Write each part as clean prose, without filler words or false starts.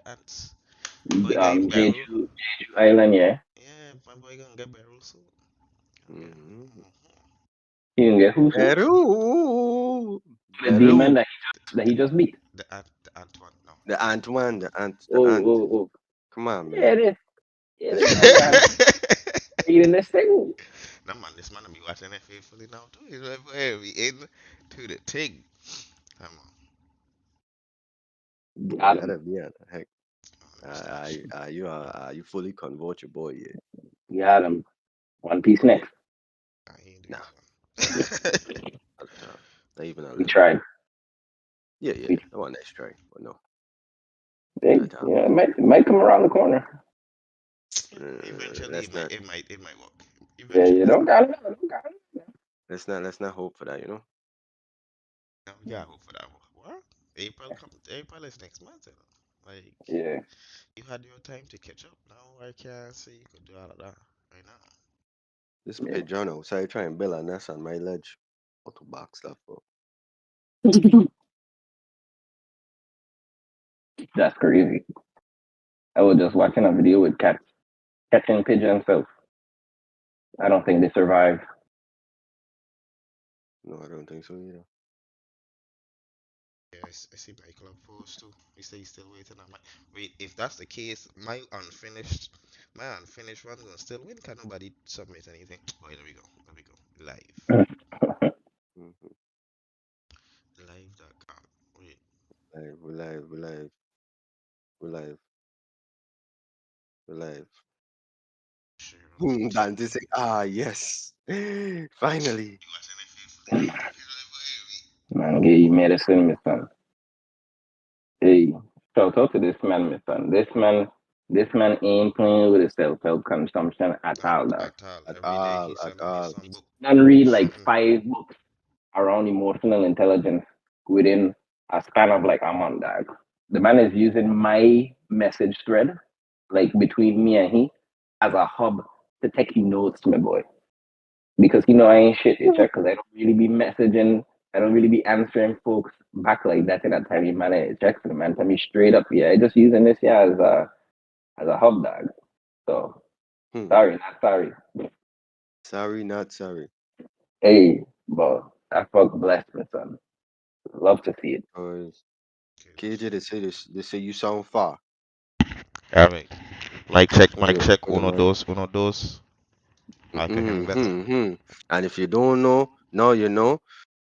ants. My boy got him barrel. Jeju Island, yeah. Yeah, my boy gonna get barrel soon. Gonna get. Mm-hmm. You can get who soon? Beru, The demon Beru. that he just beat. The ant one. No. The ant one, the Oh, ant. oh, oh. Come on, Yeah, man. this man got eating this thing. No man, this man will be watching it faithfully now too. He's like, boy, we in to the thing. Come on. Got him. Gotta be on. Heck, Oh, let me start. you fully convert your boy yet? Got him. One Piece next. I ain't doing Nah, that one. uh, not even a We little. tried. Yeah, yeah. We, I want nice try, but no, yeah, not time. it might come around the corner. Eventually, Let's not. it might work. Yeah, you Eventually, don't got it. Don't got it. Let's not hope for that. now we got hope for that one. What? April is next month, you know. Like Yeah. you had your time to catch up. Now I can't say you could do all of that right now. This Yeah. page, Jono. So I try and build a nest on my ledge. Auto box stuff, bro. That's crazy. I was just watching a video with cats catching pigeons. So I don't think they survive. No, I don't think so either. Yeah, I see my club post too. He say he's still waiting on my. Wait, if that's the case, my unfinished one gonna still win. Can nobody submit anything? Wait, there we go. There we go. Live, Mm-hmm. live.com. Wait, Live, we live, we live. share Hmm, location. Dante say, ah, yes. Finally. You watching it faithfully? Man, give you medicine, my son. Hey, shout out to this man, my son. This man ain't playing with his self-help consumption at At, all, dog. at all. At Every day all, he at send me all. some book. Man read like Something. 5 books around emotional intelligence within a span of like a month, dog. The man is using my message thread, like between me and he, as a hub to take notes, my boy. Because I ain't shit, you check, because I don't really be messaging, I don't really be answering folks back like that in a timely manner, you check. So the man tell me straight up, yeah, I just using this yeah as a hub, dog. So Hmm. sorry, not sorry. Sorry, not sorry. Hey, but that fuck blessed me, son. Love to see it. Cause Okay, let's KJ, see. they say this. They say you sound far. Alright. Mic check, What's mic good? check. What's good, man? Uno dos. I can hear me better. And if you don't know, now you know.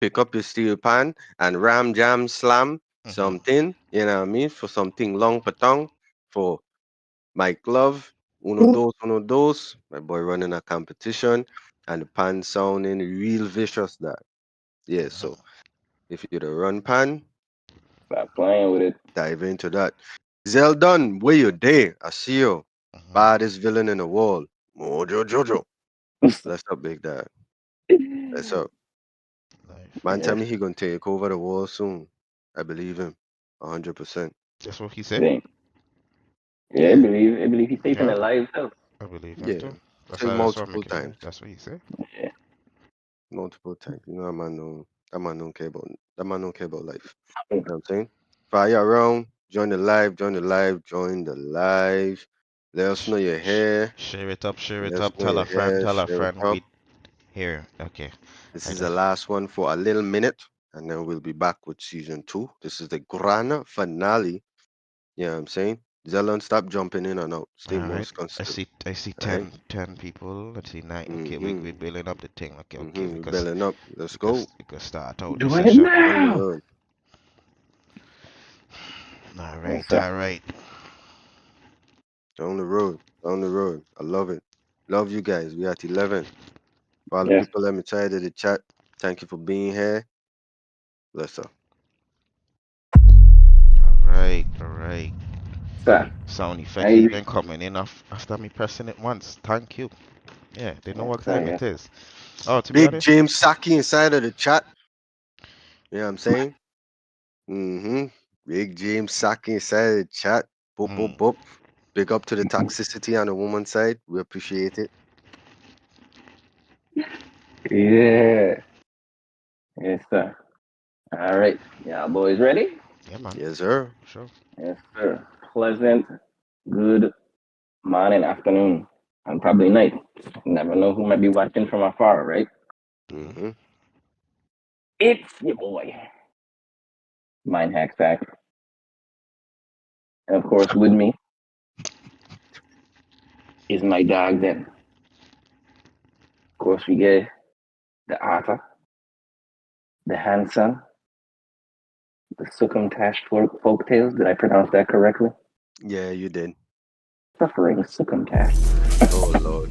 Pick up your steel pan and ram jam slam Mm-hmm. something. You know what I mean? For something long patong. For Mike Love. Uno dos. My boy running a competition. And the pan sounding real vicious that. Yeah, so Mm-hmm. if you're the run pan, Stop playing with it. dive into that. Zeldon, where you there? I see you. Mm-hmm. Baddest villain in the world. Mojo Jojo. Let's up, big dad. Let's up. Live. Man, tell Yes, me he gonna take over the world soon. I believe him. 100%. That's what he said? same. Yeah, I Yeah, believe I believe he's taping Yeah, it live too. I believe him yeah. too. Say That's what I'm multiple making it. times. That's what he said. Yeah. Multiple times. You know that man don't care about life. You know what I'm saying? Fire around, join the live, join the live, join the live. Let us Sh- know you're here. share it Let us up. know you're here. Tell a Share it friend. up. We here. Okay. This I is the just last one for a little minute, and then we'll be back with season two. This is the grand finale. You know what I'm saying? Zelon, stop jumping in and out. Stay all right. most constant. I see All right? 10 people. Let's see 9. Okay, Mm-hmm. we're building up the thing. Okay. Mm-hmm. We're belling up. Let's go. We could start out the Doing it session. Down the now. road. All Yes, right, sir. all right. Down the road. Down the road. I love it. Love you guys. We at 11. For all the Yes, people, let me tell you to the chat. Thank you for being here. Bless up. All right. sir. Sound effect I even coming in after me pressing it once. Thank you. Yeah, they know yes, what sir. time it Yes. is. Oh, to be Big honest, James Saki inside of the chat. You know what I'm saying? Mm-hmm. Big James Saki inside of the chat. Boop, boop, mm, boop. Big up to the toxicity on the woman side. We appreciate it. Yeah. Yes, sir. All right. Yeah, boys ready? yeah, man, Yes, sir. sure. Yes, sir. pleasant, good morning, afternoon, and probably night. Never know who might be watching from afar, right? Mm-hmm. It's your boy, MindHack Sack. And of course, with me is my dog then. Of course, we get the author, the handsome, the Succotash folk tales. Did I pronounce that correctly? Yeah, you did. Suffering Succotash. Oh Lord.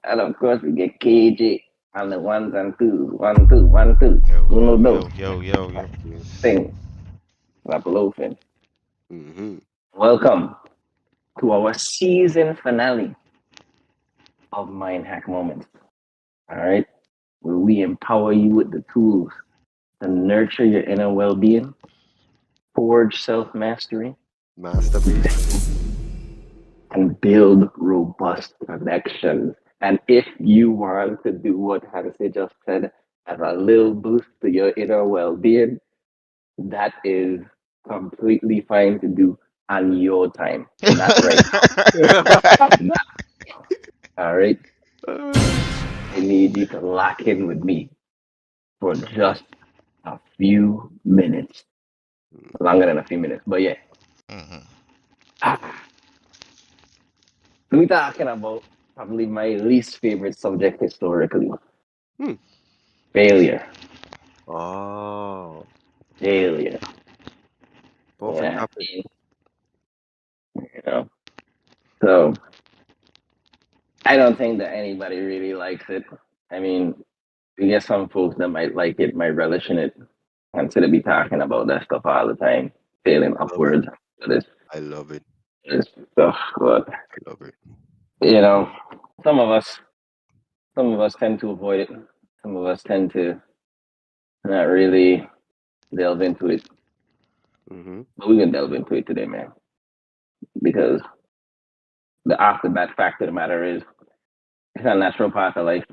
And of course, we get KJ on the ones and twos. One, two, one, two. Yo, Uno, yo, dos. yo, yo, yo, yo. Yes. Thing. Rapalofin. Mm-hmm. Welcome to our season finale of Mind Hack Moments. All right. Where we empower you with the tools to nurture your inner well being, forge self mastery, Masturbation. and build robust connections. And if you want to do what Hannah just said as a little boost to your inner well being, that is completely fine to do on your time, not right now. All right. I need you to lock in with me for just a few minutes. Longer than a few minutes, but yeah. Mhm. We're talking about probably my least favorite subject historically, Hmm. failure. Oh, Failure. perfect Yeah. topic. You know. So I don't think that anybody really likes it. I mean, we get some folks that might like it, might relish in it, consider be talking about that stuff all the time, failing Love it. upwards. This, I love it. this stuff. But I love it. you know, some of us some of us tend to avoid it. Some of us tend to not really delve into it. Mm-hmm. But we're gonna delve into it today, man. Because the off the bat fact of the matter is it's a natural part of life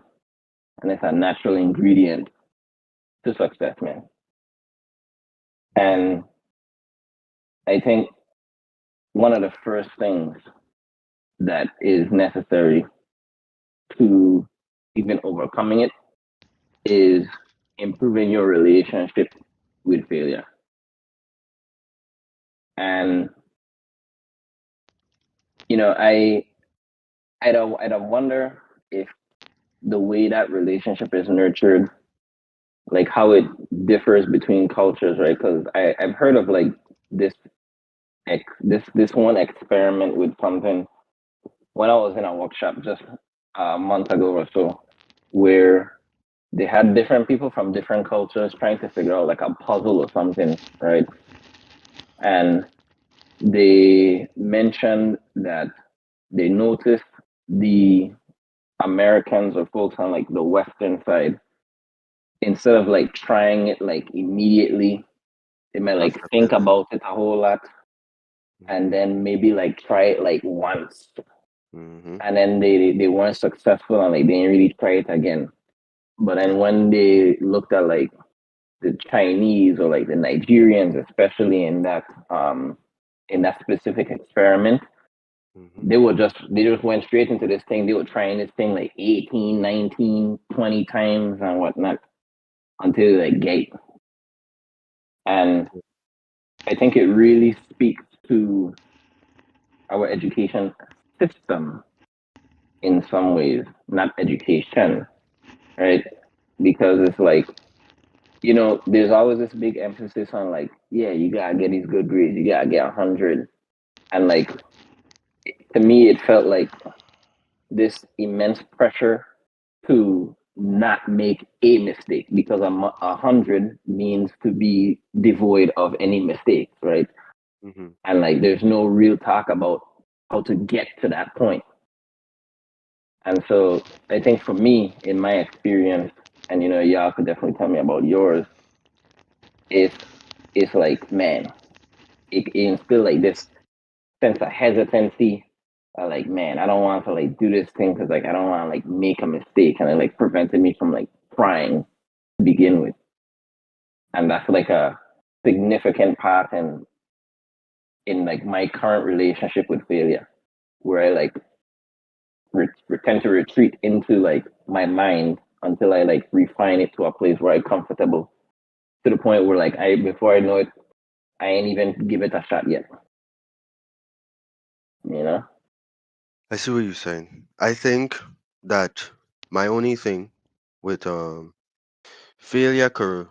and it's a natural ingredient to success, man. And I think one of the first things that is necessary to even overcoming it is improving your relationship with failure. And you know, I don't wonder if the way that relationship is nurtured, like how it differs between cultures, right? Because I've heard of like this this one experiment with something when I was in a workshop just a month ago or so, where they had different people from different cultures trying to figure out like a puzzle or something, right? And they mentioned that they noticed the Americans or folks on like the Western side, instead of like trying it like immediately, they might like think Process about it a whole lot it. and Mm-hmm. then maybe like try it like once Mm-hmm. and then they weren't successful and like they didn't really try it again. But then when they looked at like the Chinese or like the Nigerians, especially in that specific experiment, Mm-hmm. they just went straight into this thing. They were trying this thing like 18, 19, 20 times and whatnot until they gate. And I think it really speaks to our education system in some ways, not education, right? Because it's like, you know, there's always this big emphasis on like, yeah, you gotta get these good grades, you gotta get 100. And like, to me, it felt like this immense pressure to not make a mistake because 100 means to be devoid of any mistakes, right? Mm-hmm. And like, there's no real talk about how to get to that point. And so I think for me, in my experience, and you know, y'all could definitely tell me about yours, it's it's like, man, it instill like this sense of hesitancy. Like, man, I don't want to like do this thing because like I don't want to like make a mistake, and it like prevented me from like trying to begin with. And that's like a significant part in in like my current relationship with failure, where I like tend to retreat into like my mind until I like refine it to a place where I'm comfortable, to the point where like I before I know it, I ain't even give it a shot yet. You know? I see what you're saying. I think that my only thing with failure could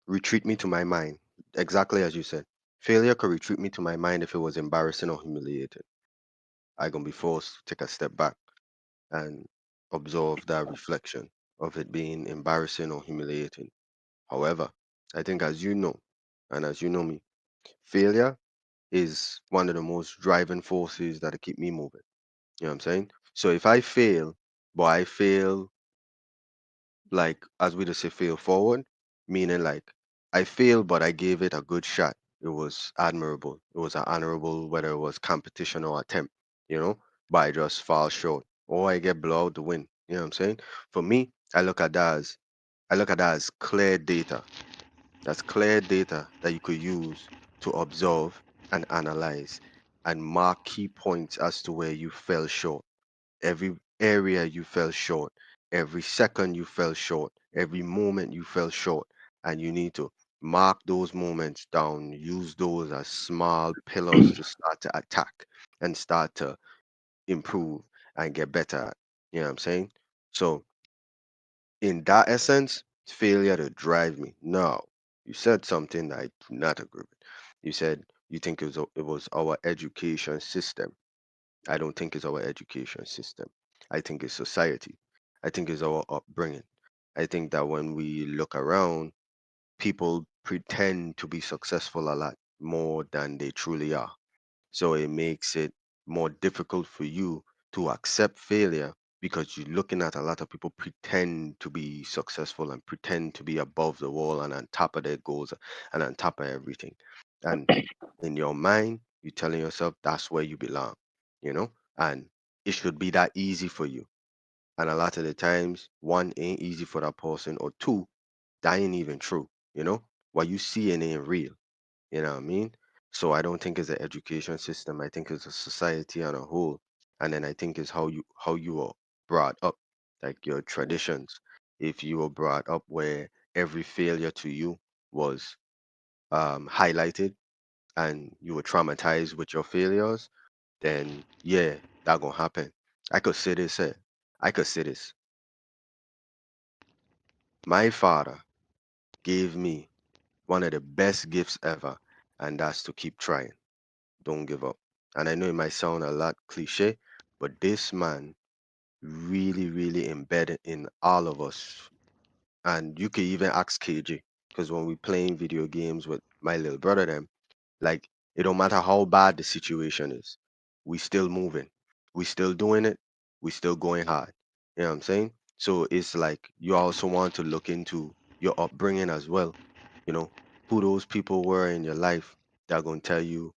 retreat me to my mind, exactly as you said. Failure could retreat me to my mind if it was embarrassing or humiliating. I gonna be forced to take a step back and observe that reflection of it being embarrassing or humiliating. However, I think as you know, and as you know me, failure is one of the most driving forces that keep me moving. You know what I'm saying? So if I fail, but I fail like as we just say fail forward, meaning like I failed but I gave it a good shot. It was admirable. It was an honorable whether it was competition or attempt, you know, but I just fall short. Or I get blow out the win. You know what I'm saying? For me, I look at that as clear data. That's clear data that you could use to observe and analyze and mark key points as to where you fell short, every area you fell short, every second you fell short, every moment you fell short, and you need to mark those moments down, use those as small pillars to start to attack and start to improve and get better at. You know what I'm saying? So, in that essence, failure to drive me. No, you said something that I do not agree with. You said you think it was our education system. I don't think it's our education system. I think it's society. I think it's our upbringing. I think that when we look around, people pretend to be successful a lot more than they truly are. So it makes it more difficult for you to accept failure because you're looking at a lot of people pretend to be successful and pretend to be above the wall and on top of their goals and on top of everything. And in your mind, you're telling yourself that's where you belong, you know? And it should be that easy for you. And a lot of the times, one ain't easy for that person, or two, that ain't even true, you know? What you see ain't real. You know what I mean? So I don't think it's an education system. I think it's a society on a whole. And then I think it's how you were brought up, like your traditions. If you were brought up where every failure to you was highlighted and you were traumatized with your failures, then yeah, that gonna happen. I could say this. I could say this. My father gave me one of the best gifts ever, and that's to keep trying. Don't give up. And I know it might sound a lot cliche, but this man really, really embedded in all of us. And you could even ask KJ, because when we playing video games with my little brother, them, like it don't matter how bad the situation is, we still moving, we still doing it, we still going hard. You know what I'm saying? So it's like you also want to look into your upbringing as well. You know who those people were in your life that are gonna tell you,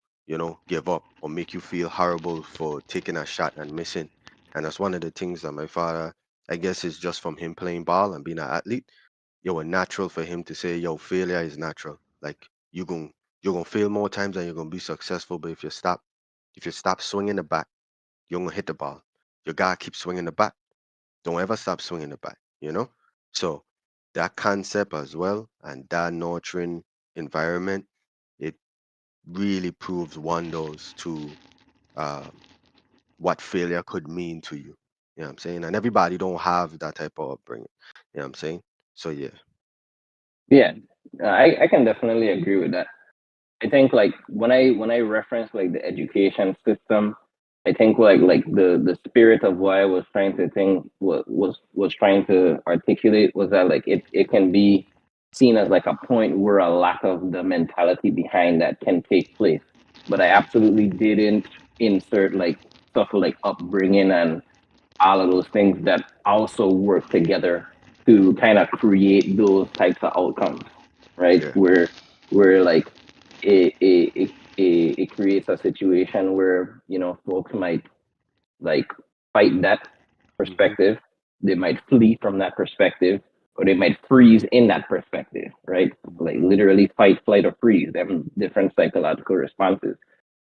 give up or make you feel horrible for taking a shot and missing. And that's one of the things that my father, I guess, is just from him playing ball and being an athlete. It was natural for him to say, "Yo, failure is natural. Like you gon' you're gonna fail more times than you're gonna be successful. But if you stop swinging the bat, you're gonna hit the ball. You gotta keep swinging the bat. Don't ever stop swinging the bat. You know." So that concept as well and that nurturing environment, it really proves wonders to um, what failure could mean to you. You know what I'm saying? And everybody don't have that type of upbringing. You know what I'm saying? So yeah. Yeah, I can definitely agree with that. I think like when I reference like the education system, I think like the spirit of what I was trying to think was trying to articulate was that like it can be seen as like a point where a lack of the mentality behind that can take place. But I absolutely didn't insert like stuff like upbringing and all of those things that also work together to kind of create those types of outcomes, right? Yeah. Where like it creates a situation where folks might like fight that Hmm. perspective, they might flee from that perspective, or they might freeze in that perspective, right? Like literally fight, flight, or freeze. Them different psychological responses.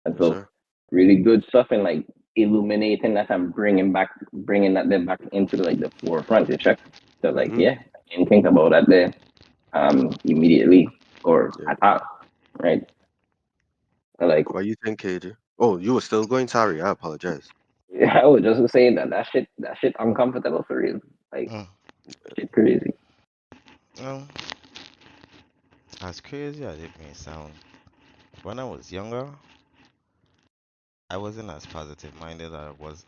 And Yes, so sir. really good stuff and like illuminating that and bringing that then back into like the forefront. You check. So like, Mm-hmm. yeah, I didn't think about that there immediately or Yeah. at all, right? So, like, What you think, KJ? Oh, you were still going? Sorry, I apologize. I was just saying that shit uncomfortable for real. Like, Mm. shit crazy. Well, as crazy as it may sound, when I was younger, I wasn't as positive minded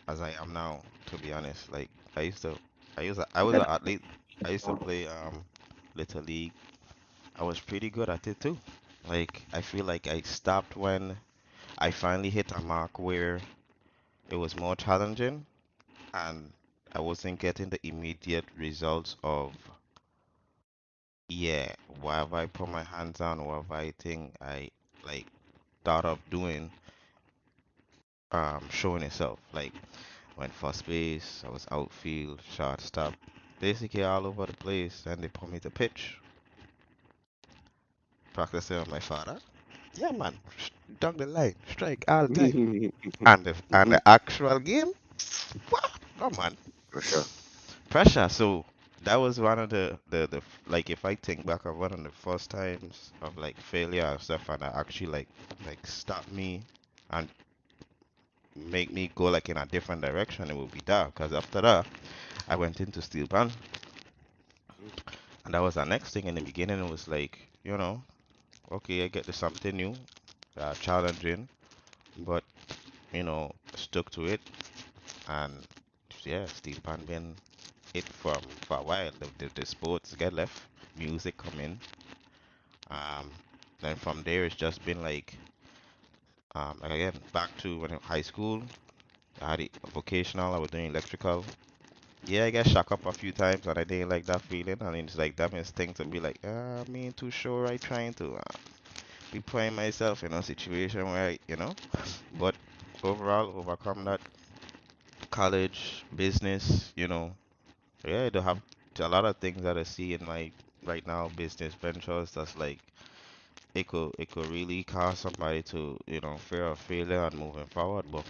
as I am now. To be honest, like I was Yeah, an athlete. I used to play little league. I was pretty good at it too. Like I feel like I stopped when I finally hit a mark where it was more challenging and I wasn't getting the immediate results of, yeah, whatever I put my hands on, whatever I think I like thought of doing, showing itself. Like went first base, I was outfield, shortstop, basically all over the place. And they put me to pitch, practicing with my father. Yeah, man, down the line, strike all time. And Mm-hmm. the actual game, what? Oh man, For sure. pressure. So that was one of the like if I think back of one of the first times of like failure and stuff, and that actually like stop me and make me go like in a different direction, it would be that. Cause after that, I went into steel band, and that was the next thing. In the beginning, it was like okay, I get to something new, challenging, but stuck to it, and yeah, steel band been it for a while. The sports get left, music come in. Um, then from there it's just been like again back to when in high school. I had a vocational. I was doing electrical. Yeah, I got shocked up a few times and I didn't like that feeling. And it's like that means things to be like, me ain't too sure. I trying to be putting myself in a situation where but overall overcome that college business. Yeah, I do have a lot of things that I see in my right now business ventures that's like it could really cause somebody to fear of failure and moving forward. But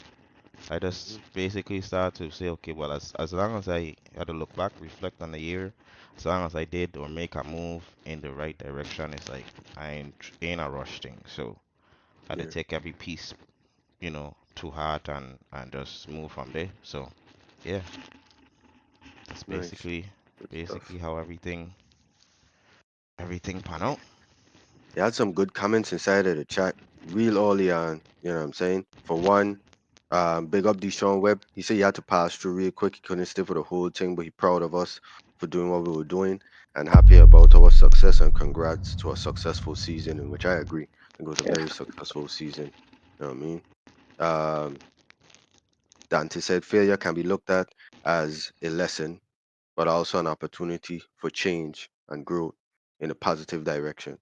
I just Mm-hmm. basically start to say, okay, well, as long as I had to look back, reflect on the year, as long as I did or make a move in the right direction, it's like I ain't a rush thing. So I had to Yeah. take every piece to heart and just move from there. So yeah, that's Nice. basically Good stuff. basically how everything pan out. He had some good comments inside of the chat real early on. You know what I'm saying? For one, big up Deshaun Webb. He said he had to pass through real quick. He couldn't stay for the whole thing, but he proud of us for doing what we were doing and happy about our success and congrats to a successful season, in which I agree. I think it was a yes, very successful season. You know what I mean? Um, Dante said failure can be looked at as a lesson, but also an opportunity for change and growth in a positive direction.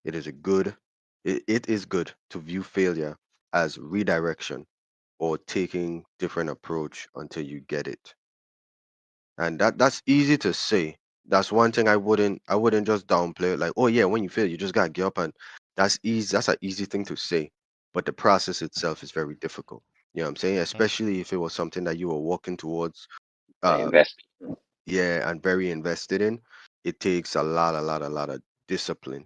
It is a good it is good to view failure as redirection or taking different approach until you get it. And that's easy to say. That's one thing I wouldn't just downplay it like, oh yeah, when you fail, you just gotta get up and that's easy. That's an easy thing to say. But the process itself is very difficult. You know what I'm saying? Mm, Especially if it was something that you were working towards I uh invest. yeah, and very invested in. It takes a lot of discipline,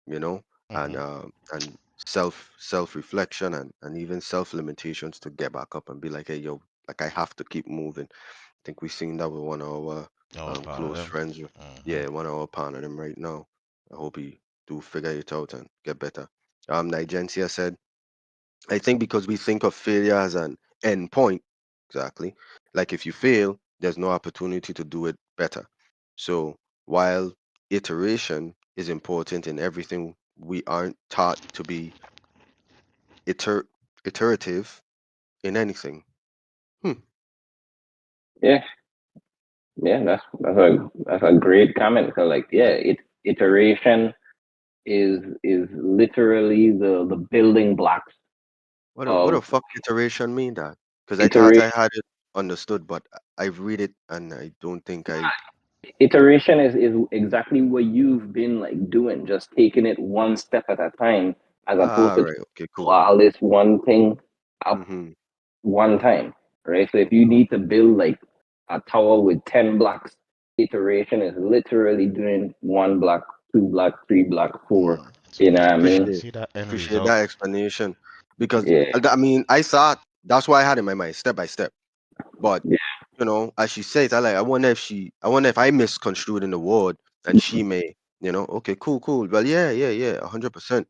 you know, mhm. and self reflection and even self limitations to get back up and be like, hey, yo, like I have to keep moving. I think we've seen that with one of our Oh, part of close them. friends. Mhm. Yeah, one of our partner them right now. I hope he do figure it out and get better. Nigencia said I think because we think of failure as an end point, exactly. Like if you fail, there's no opportunity to do it better. So while iteration is important in everything, we aren't taught to be iter- iterative in anything. Hmm. Yeah, yeah, that's a great comment. So like, yeah, iteration is literally the building blocks What the of fuck iteration mean that? Because I thought I iteration. had it understood, but I've read it and I don't think I. Iteration is exactly what you've been like doing, just taking it one step at a time as opposed Ah, to right. Okay, do cool. all this one thing up Mm-hmm. one time, right? So if you need to build like a tower with 10 blocks, iteration is literally doing one block, two blocks, three blocks, four. So You know what I mean? Appreciate see that end appreciate result. that explanation because Yeah, I mean I thought that's why I had in my mind step by step. But yeah. as she says, I wonder if I misconstrued in the word and she may, okay, cool, cool. Well, yeah, 100%.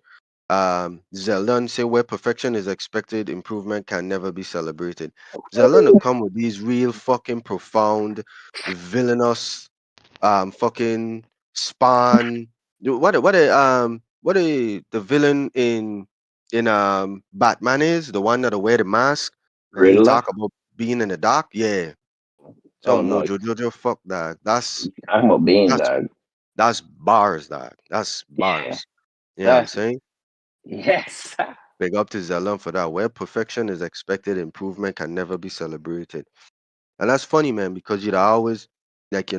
Zeldon say where perfection is expected, improvement can never be celebrated. Zeldon to come with these real fucking profound, villainous, fucking spawn. What the villain in Batman is the one that wear the mask and he Riddler? talk about being in the dark. Yeah, Oh some no, Mojo Jojo. Fuck that. I'm about Bane, That's dog. that's bars, dog. That's Yeah, bars. You know what I'm that's saying? yes. Big up to Zalon for that. Where perfection is expected, improvement can never be celebrated. And that's funny, man, because you'd always like,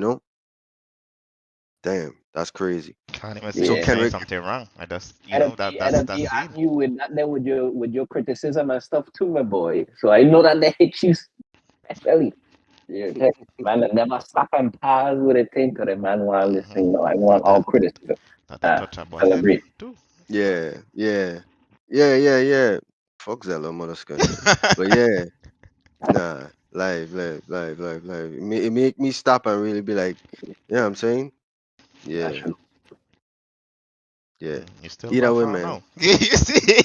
damn, that's crazy. Can't even say So you're Yeah. saying Kendrick, something wrong. I just, And a that's P it. argue with that then with your criticism and stuff too, my boy. So I know that they hit you especially. Yeah, okay. Man, I never stop and pause with a thing because the man want to Hmm. listen. No, I want Not all that, criticism. not that touchable head Celebrate. too. yeah. Fuck Zella, motherfucker. But yeah, nah, live. It make me stop and really be like, you know what I'm saying? That Yeah, should yeah. You still Either way, background man. now. You see?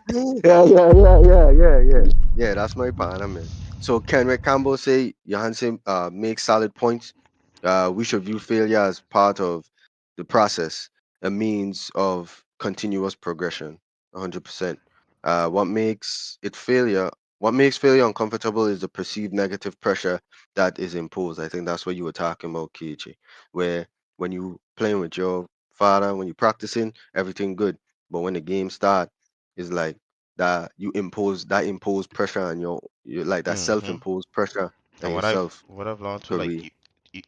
Yeah. Yeah, that's my partner, man. So Kenrick Campbell say Johansson makes solid points. We should view failure as part of the process, a means of continuous progression. 100%. What makes failure uncomfortable is the perceived negative pressure that is imposed. I think that's what you were talking about, Kichi, where when you playing with your father, when you're practicing, everything good. But when the game start, it's like that you impose pressure on you like that Hmm. self-imposed pressure on And yourself what I've learned to to like read.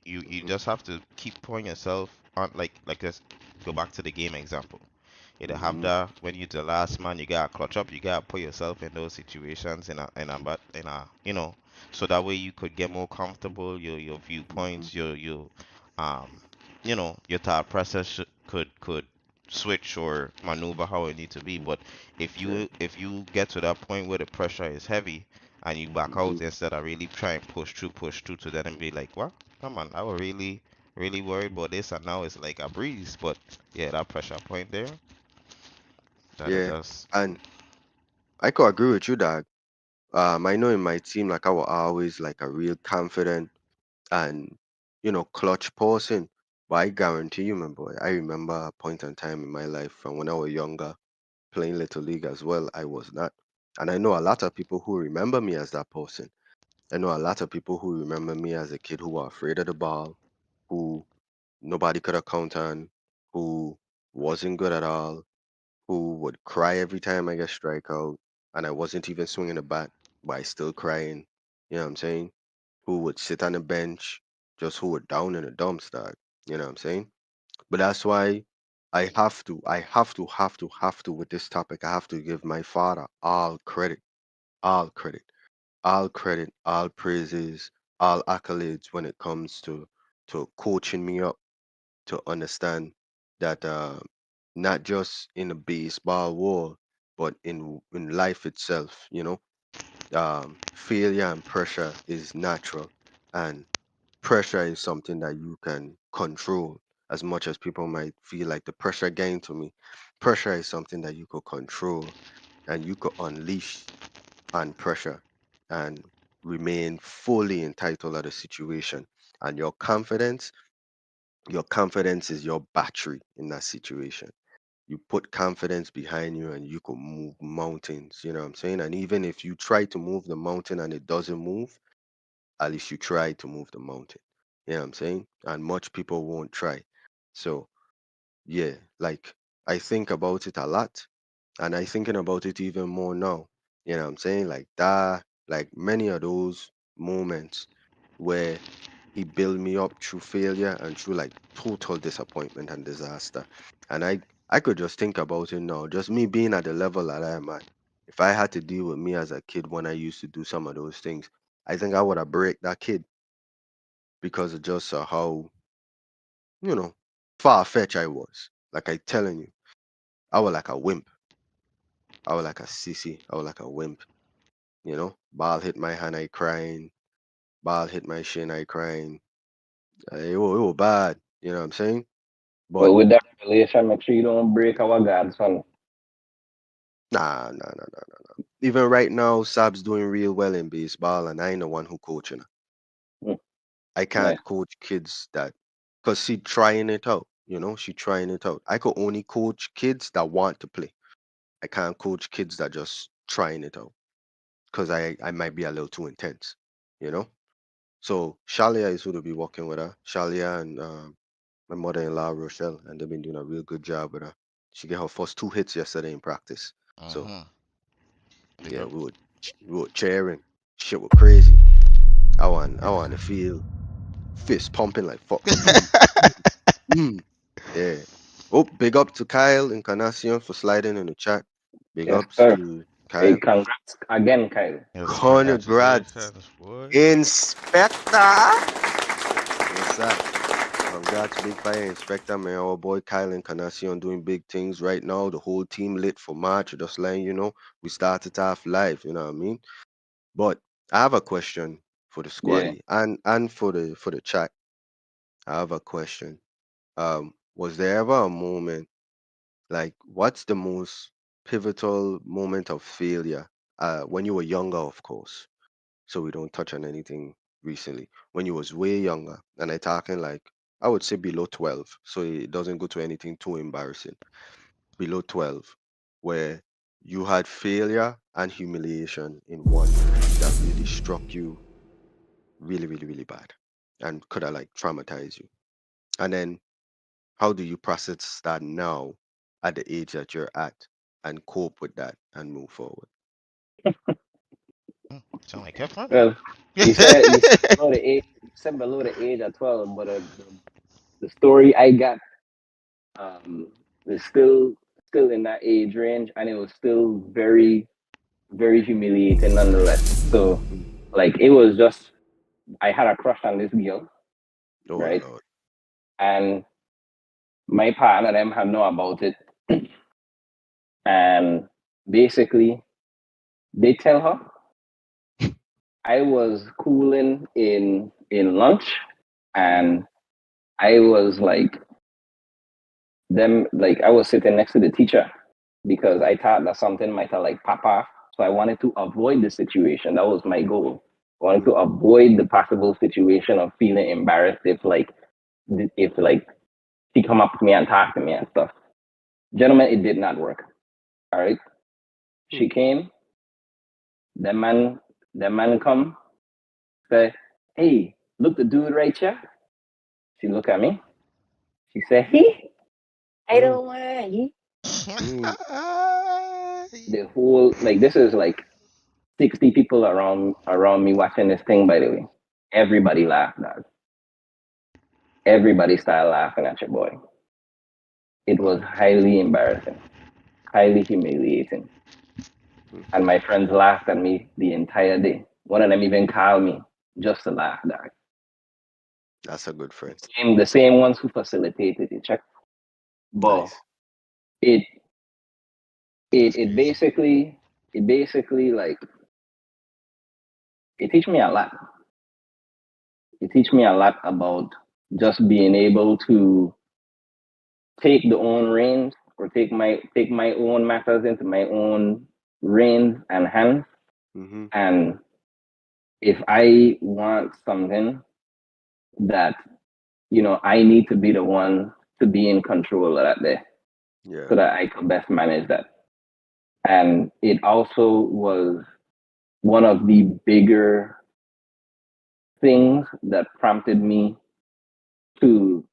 you just have to keep putting yourself on like let's go back to the game example. You to have Mm-hmm. that when you're the last man, you gotta clutch up. You gotta put yourself in those situations but in a so that way you could get more comfortable. Your Mm-hmm. viewpoints, your um your thought process could switch or maneuver how it need to be. But Yeah. if you get to that point where the pressure is heavy and you back Mm-hmm. out instead of really try and push through to that and be like, what? Come on, I was really worried about this, and now it's like a breeze. But yeah, that pressure point there, that it Yeah, does. and I could agree with you, dog. I know in my team, like I was always like a real confident and clutch person. But I guarantee you, my boy, I remember a point in time in my life from when I was younger, playing little league as well. I was not, and I know a lot of people who remember me as that person. I know a lot of people who remember me as a kid who were afraid of the ball, who nobody could account on, who wasn't good at all, who would cry every time I get strike out, and I wasn't even swinging the bat, but I still crying. You know what I'm saying? Who would sit on the bench, just who were down in the dumps, dog. You know what I'm saying? But that's why I have to with this topic. I have to give my father all credit, all praises, all accolades when it comes to coaching me up to understand that not just in a baseball world, but in life itself, failure and pressure is natural, and pressure is something that you can control. As much as people might feel like the pressure gain to me, pressure is something that you could control and you could unleash on pressure and remain fully entitled to the situation. And your confidence is your battery in that situation. You put confidence behind you and you can move mountains. You know what I'm saying? And even if you try to move the mountain and it doesn't move, at least you try to move the mountain. You know what I'm saying? And much people won't try. So yeah, like I think about it a lot and I thinking about it even more now. You know what I'm saying? Like that, like many of those moments where he built me up through failure and through like total disappointment and disaster. And I could just think about it now, just me being at the level that I am at. If I had to deal with me as a kid when I used to do some of those things, I think I would have break that kid because of just how, you know, far fetched I was. Like I telling you, I was like a wimp. I was like a sissy. I was like a wimp. Ball hit my hand, I crying. Ball hit my shin, I crying. It was bad. You know what I'm saying? But But with that revelation, make sure you don't break our God, son. nah, nah, nah, nah, nah. Even right now, Sab's doing real well in baseball, and I ain't the one who coaching her. Mm, I nice. can't coach kids that, cause she trying it out. She trying it out. I could only coach kids that want to play. I can't coach kids that just trying it out, cause I might be a little too intense. You know. So Shalia is who to be working with her. Shalia and my mother-in-law Rochelle, and they've been doing a real good job with her. She got her first two hits yesterday in practice. So Mm-hmm. Big yeah, up. we were cheering. Shit was crazy. I want to feel fist pumping like fuck. Boom, boom, boom. Yeah. Oh, big up to Kyle Encarnacion for sliding in the chat. Big Yes, ups sir. to Hey, Kyle. congrats again, Kyle. Yes, Congrats, congratulations, boy. Inspector. Yes, sir. Congrats, Big Fire Inspector, man. Our boy Kyle Encarnacion doing big things right now. The whole team lit for March. Just letting we started off live. You know what I mean? But I have a question for the Yeah. squaddy and for the chat. I have a question. Was there ever a moment like what's the most pivotal moment of failure? When you were younger, of course. So we don't touch on anything recently. When you was way younger, and I talking like I would say below 12, so it doesn't go to anything too embarrassing. Below 12, where you had failure and humiliation in one that really struck you really, really, really bad and could have like traumatized you. And then how do you process that now at the age that you're at and cope with that and move forward? Mm, sound like Efron? Well, you said below the age. You said below the age of 12, but the story I got is still in that age range, and it was still very humiliating nonetheless. So, Mm. like, it was just I had a crush on this girl, Oh right? Lord. And my partner them had know about it, and basically they tell her I was cooling in lunch, Mm-hmm. and I was like I was sitting next to the teacher because I thought that something might have like pop off. So I wanted to avoid the situation. That was my goal. I wanted to avoid the possible situation of feeling embarrassed if she come up to me and talk to me and stuff. Gentlemen, it did not work. All right. Mm-hmm. She came, the man the man come, say, hey, look the dude right here. She look at me. She said, he? I Mm-hmm. don't want he. Mm-hmm. The whole like this is like 60 people around me watching this thing, by the way. Everybody laughed, dog. Everybody started laughing at your boy. It was Wow. highly embarrassing, highly humiliating. And my friends laughed at me the entire day. One of them even called me just to laugh, dog. That's a good friend. The same ones who facilitated it, check. But Nice. it it That's it crazy. basically it basically like it teach me a lot. It teach me a lot about just being able to take the own reins or take my own matters into my own reins and hands. Mm-hmm. And if I want something that I need to be the one to be in control of that day Yeah. so that I could best manage that. And it also was one of the bigger things that prompted me to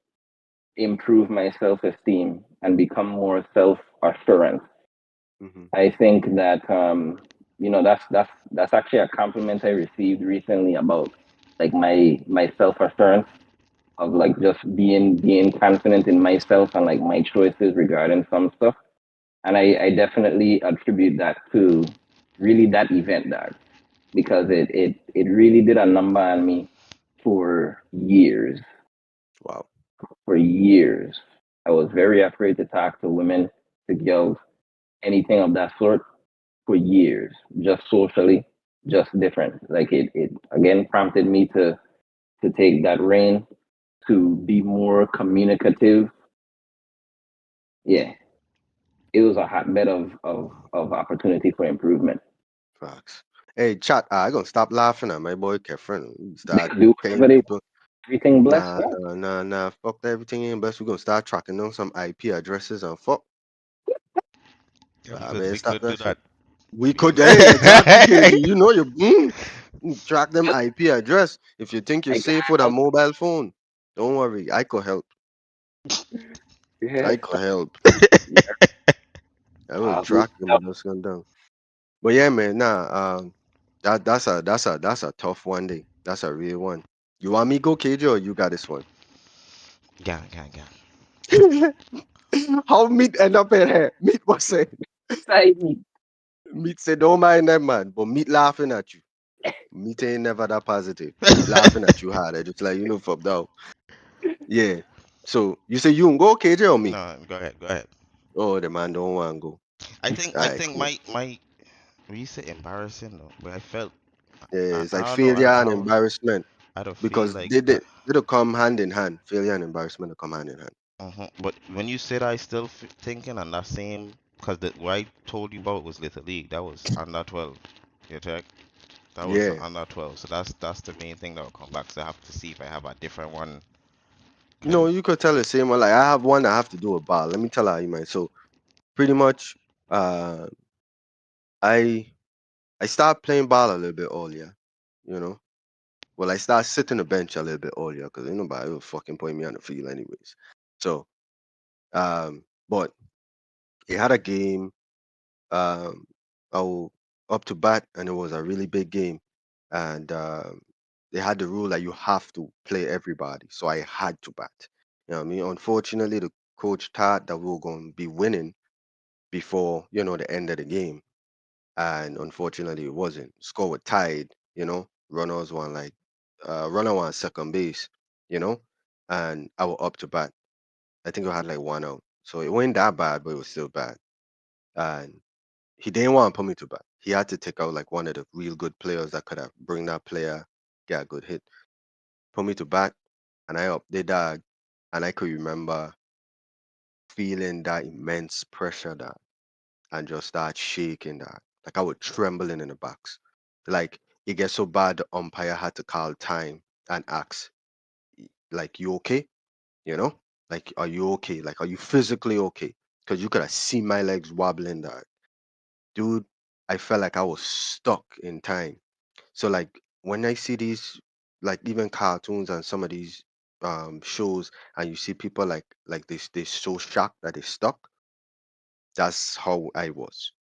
improve my self-esteem and become more self-assurance. Mm-hmm. I think that that's actually a compliment I received recently about like my self assurance. of like just being confident in myself and like my choices regarding some stuff. And I definitely attribute that to really that event, dog, because it really did a number on me for years. Wow. For years, I was very afraid to talk to women, to girls, anything of that sort for years, just socially, just different. Like it again prompted me to take that reign, to be more communicative. Yeah, it was a hotbed of opportunity for improvement. Facts. Hey, chat. I gonna stop laughing at my boy Kefren. They Start could do paying whatever they want. people. Everything blessed, Nah, man. nah, nah, nah. Fuck that, everything in best. We're gonna start tracking down some IP addresses and fuck. Yeah, I we better stop could do that shit. that. We We could could, hey, exactly, KG. do You know you track them IP address. If you think you're I safe can't with a help mobile phone, don't worry. I could help. it. Yes. I could help. Yeah. I will Who's track them and just gun down. But yeah, man, nah, that's a tough one day. That's a real one. You want me go, KJ, or you got this one? yeah. How meat end up in here? Meat was say, beside me? meat say don't mind that man, but meat laughing at you. Meat ain't never that positive. Meat laughing at you hard. I just like fuck down. Yeah. So you say you can go, KJ, or me? No, go ahead, go ahead. Oh, the man don't want to go. I Alright, think cool. my when you say embarrassing though, but I felt Yeah, it's like I don't know, failure and embarrassment I don't feel because like they'll come hand in hand. Failure and embarrassment will come hand in hand. But when you said I still thinking on that same, because the what I told you about was Little League. That was under 12. You check. That was Yeah. under 12. So that's the main thing that will come back. So I have to see if I have a different one. No, Cause you could tell the same one. Like I have one that I have to do a bar. Let me tell her you man. So pretty much, uh, I I start playing ball a little bit earlier. You know, well I start sitting the bench a little bit earlier because ain't nobody will fucking put me on the field anyways. So but he had a game. Um, I was up to bat, and it was a really big game, and they had the rule that you have to play everybody. So I had to bat. You know what I mean? Unfortunately, the coach thought that we were going to be winning before the end of the game, and unfortunately, it wasn't. Score was tied. Runners won like runner won second base. You know, and I was up to bat. I think I had like one out, so it wasn't that bad, but it was still bad. And he didn't want to put me to bat. He had to take out like one of the real good players that could have bring that player get a good hit. Put me to bat, and I up the dog, and I could remember feeling that immense pressure that, and just start shaking that. Like I was trembling in the box. Like it gets so bad, the umpire had to call time and ask, like, you okay? You know, like, are you okay? Like, are you physically okay? Because you could have seen my legs wobbling that. Dude, I felt like I was stuck in time. So like when I see these like even cartoons and some of these shows and you see people like this they so shocked that they stuck, that's how I was.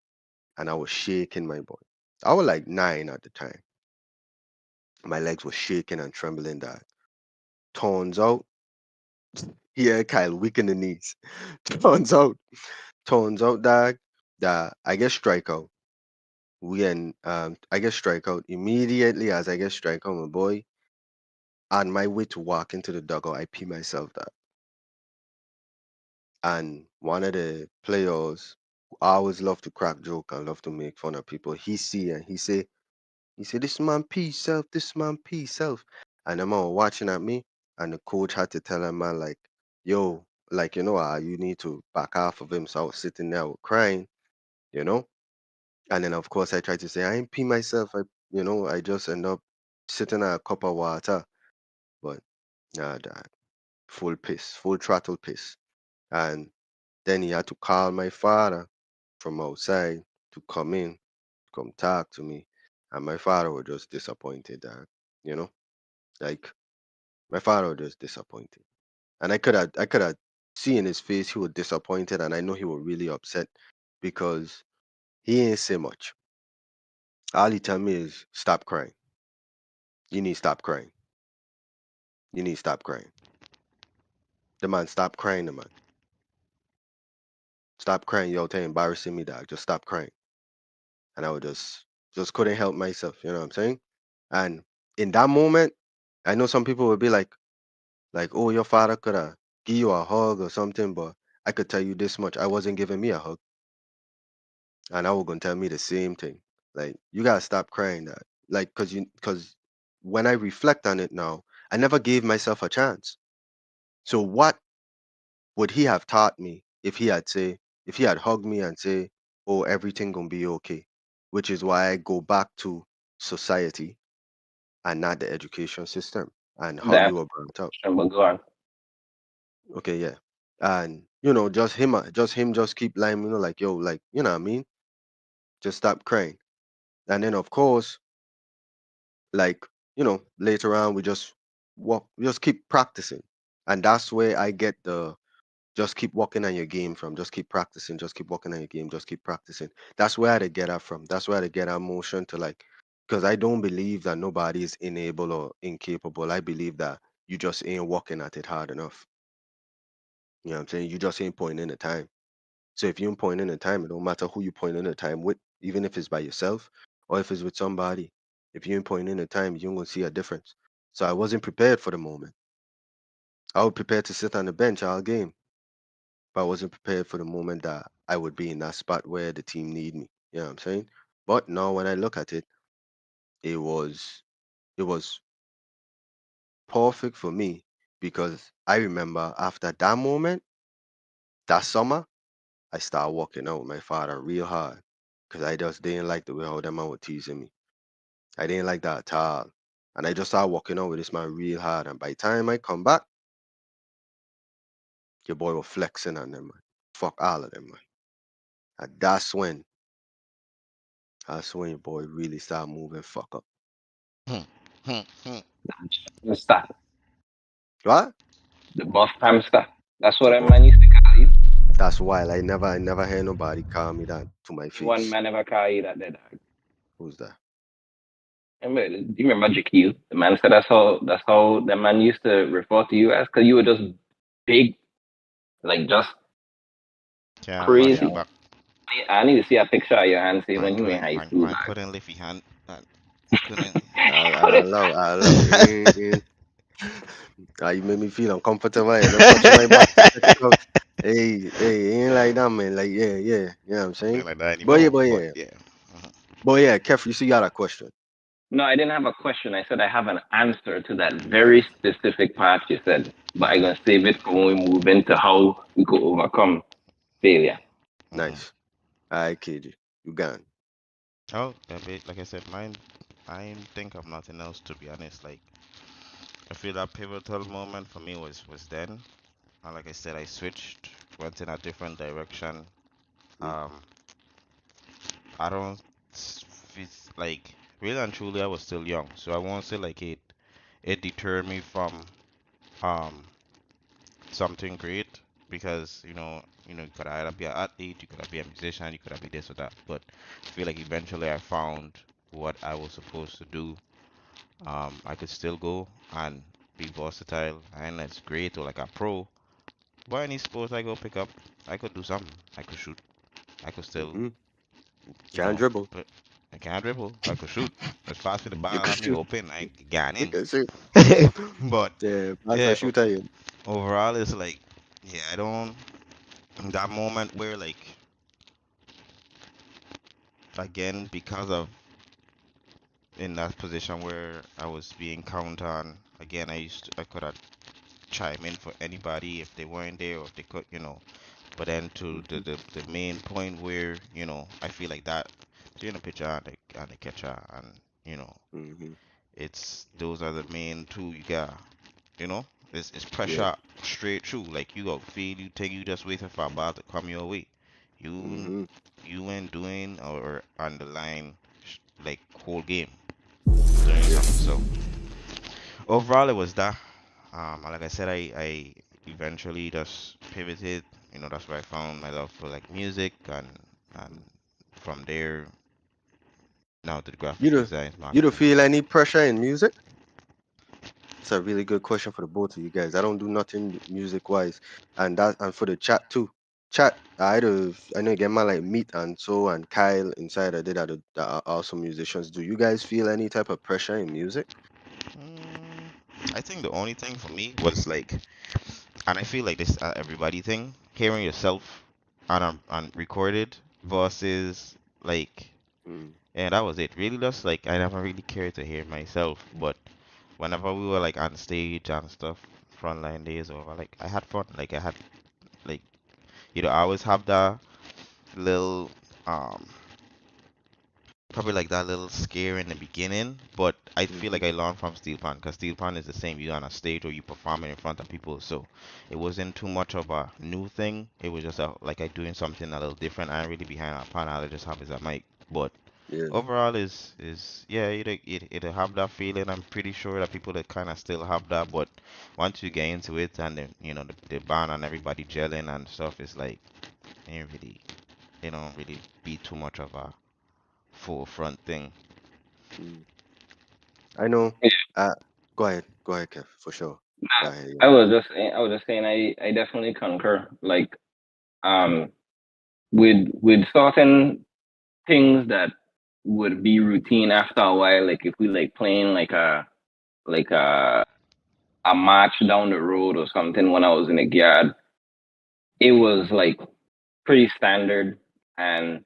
And I was shaking my body. I was like 9 at the time. My legs were shaking and trembling that turns out, yeah, Kyle, weak in the knees. turns out, turns out that I get strikeout. I get strikeout immediately as I get strikeout, my boy. On my way to walk into the dugout, I pee myself that. And one of the players who always love to crack joke and love to make fun of people, he see and he say, this man pee self, this man pee self. And the man was watching at me, and the coach had to tell him, man, like, yo, like, you need to back off of him. So I was sitting there crying, you know? And then of course I tried to say, I ain't pee myself. I just end up sitting at a cup of water. But nah, dad, full piss, full throttle piss. And then he had to call my father from outside to come in, come talk to me. And my father was just disappointed that, you know, like my father was just disappointed. And I could have seen in his face he was disappointed, and I know he was really upset because he ain't say much. All he tell me is stop crying. You need to stop crying. You need to stop crying. The man stop crying, the man. Stop crying, yo, they're embarrassing me, dog. Just stop crying. And I would just couldn't help myself, you know what I'm saying? And in that moment, I know some people would be like, oh, your father could have give you a hug or something, but I could tell you this much. I wasn't giving me a hug. And I was gonna tell me the same thing. Like, you gotta stop crying that. Like, cause when I reflect on it now, I never gave myself a chance. So what would he have taught me if he had hugged me and say, "Oh, everything gonna be okay," which is why I go back to society and not the education system and how you That's were brought up. but go on. Okay, yeah, and just him, just keep lying, like yo, like you know what I mean, just stop crying, and then of course, like later on we just we just keep practicing, and that's where I get the just keep working on your game from. Just keep practicing. Just keep working on your game. Just keep practicing. That's where I get that from. That's where I get that motion to like, because I don't believe that nobody is unable or incapable. I believe that you just ain't working at it hard enough. You know what I'm saying? You just ain't putting in the time. So if you ain't putting in the time, it don't matter who you putting in the time with, even if it's by yourself or if it's with somebody. If you ain't putting in the time, you ain't gonna see a difference. So I wasn't prepared for the moment. I was prepared to sit on the bench all game, but I wasn't prepared for the moment that I would be in that spot where the team need me. You know what I'm saying? But now when I look at it, it was it was perfect for me because I remember after that moment, that summer, I started working out with my father real hard because I just didn't like the way how that man was teasing me. I didn't like that at all. And I just started working out with this man real hard. And by the time I come back, your boy was flexing on them, man. Fuck all of them, man. And that's when your boy really started moving fuck up. Hamster, What? the buff hamster. That's what The a buff. man used to call you. That's wild. I never heard nobody call me that to my One face. man ever call you that, dog. Who's that? Remember, do you remember Jaquil? The man said that's how the man used to refer to you as, because you were just big, like just Can't punch you crazy. back. I need to see a picture of your hand say Man when you were in couldn't high man, school, man dog. couldn't lift his hand. He couldn't. I love. You made me feel uncomfortable. Just touching my back to check it out. Hey, ain't like that, man. Like, yeah, yeah. You know what I'm Ain't saying? like that But yeah, anymore. but But yeah. yeah. Mhm. But yeah, Kef, you see, you got a question. No, I didn't have a question. I said I have an answer to that very specific part you said, but I'm gonna save it for when we move into how we could overcome failure. Mhm. Nice. I kid you. You gone. Oh, like I said, mine. I think of nothing else to be honest. Like I feel that pivotal moment for me was then. Like I said, I switched, went in a different direction. Mm, Um, I don't like really and truly I was still young, so I won't say like it deterred me from um something great because you could either be an athlete, you could be a musician, you could be this or that. But I feel like eventually I found what I was supposed to do. I could still go and be versatile and it's great or like a pro. But any sport I go pick up, I could do something. I could shoot. I could still, mm-hmm. you Can't know, dribble. but I can't dribble. I could shoot. As fast as the You ball can at me shoot. open, I got You in. can shoot. But Yeah, pass a yeah, shooter in. overall it's like, yeah, I don't. That moment where like again because of in that position where I was being counted on again, I could have chime in for anybody if they weren't there or if they could, But then to Mm-hmm. the main point where I feel like that between the pitcher and the catcher, and you know Mm-hmm. it's those are the main two you got. It's Yeah. pressure straight through. Like you got feel you think you just waiting for a ball to come your way. You Mm-hmm. you ain't doing or on the line like whole game doing Yeah. something. So overall, it was that. Like I said, I eventually just pivoted. That's where I found my love for like music, and from there now to the You graphic do design, you do marketing. feel any pressure in music? It's a really good question for the both of you guys. I don't do nothing music wise, and for the chat too. Chat, I know get my like Meet and So and Kyle inside. I did that are also musicians. Do you guys feel any type of pressure in music? I think the only thing for me was like, and I feel like this everybody thing, hearing yourself on recorded versus like, Mm, and that was it. Really, just like I never really cared to hear myself, but whenever we were like on stage and stuff, frontline days over, like I had fun. Like I had like I always have that little um probably like that little scare in the beginning, but I feel mm-hmm, like I learned from Steel Pan because Steel Pan is the same. You on a stage or you performing in front of people, so it wasn't too much of a new thing. It was just like I doing something a little different. I ain't really behind a pan. I just have is a mic, but yeah. overall is yeah, it have that feeling. I'm pretty sure that people that kind of still have that, but once you get into it and then the band and everybody gelling and stuff, it's like ain't really it don't really be too much of a forefront thing. Mm. I know. Yeah. Uh, go ahead, Kev, for sure. Go Nah, ahead. I Yeah. was just I was just saying I definitely concur. Like um with certain things that would be routine after a while, like if we like playing like a march down the road or something when I was in the yard, it was like pretty standard and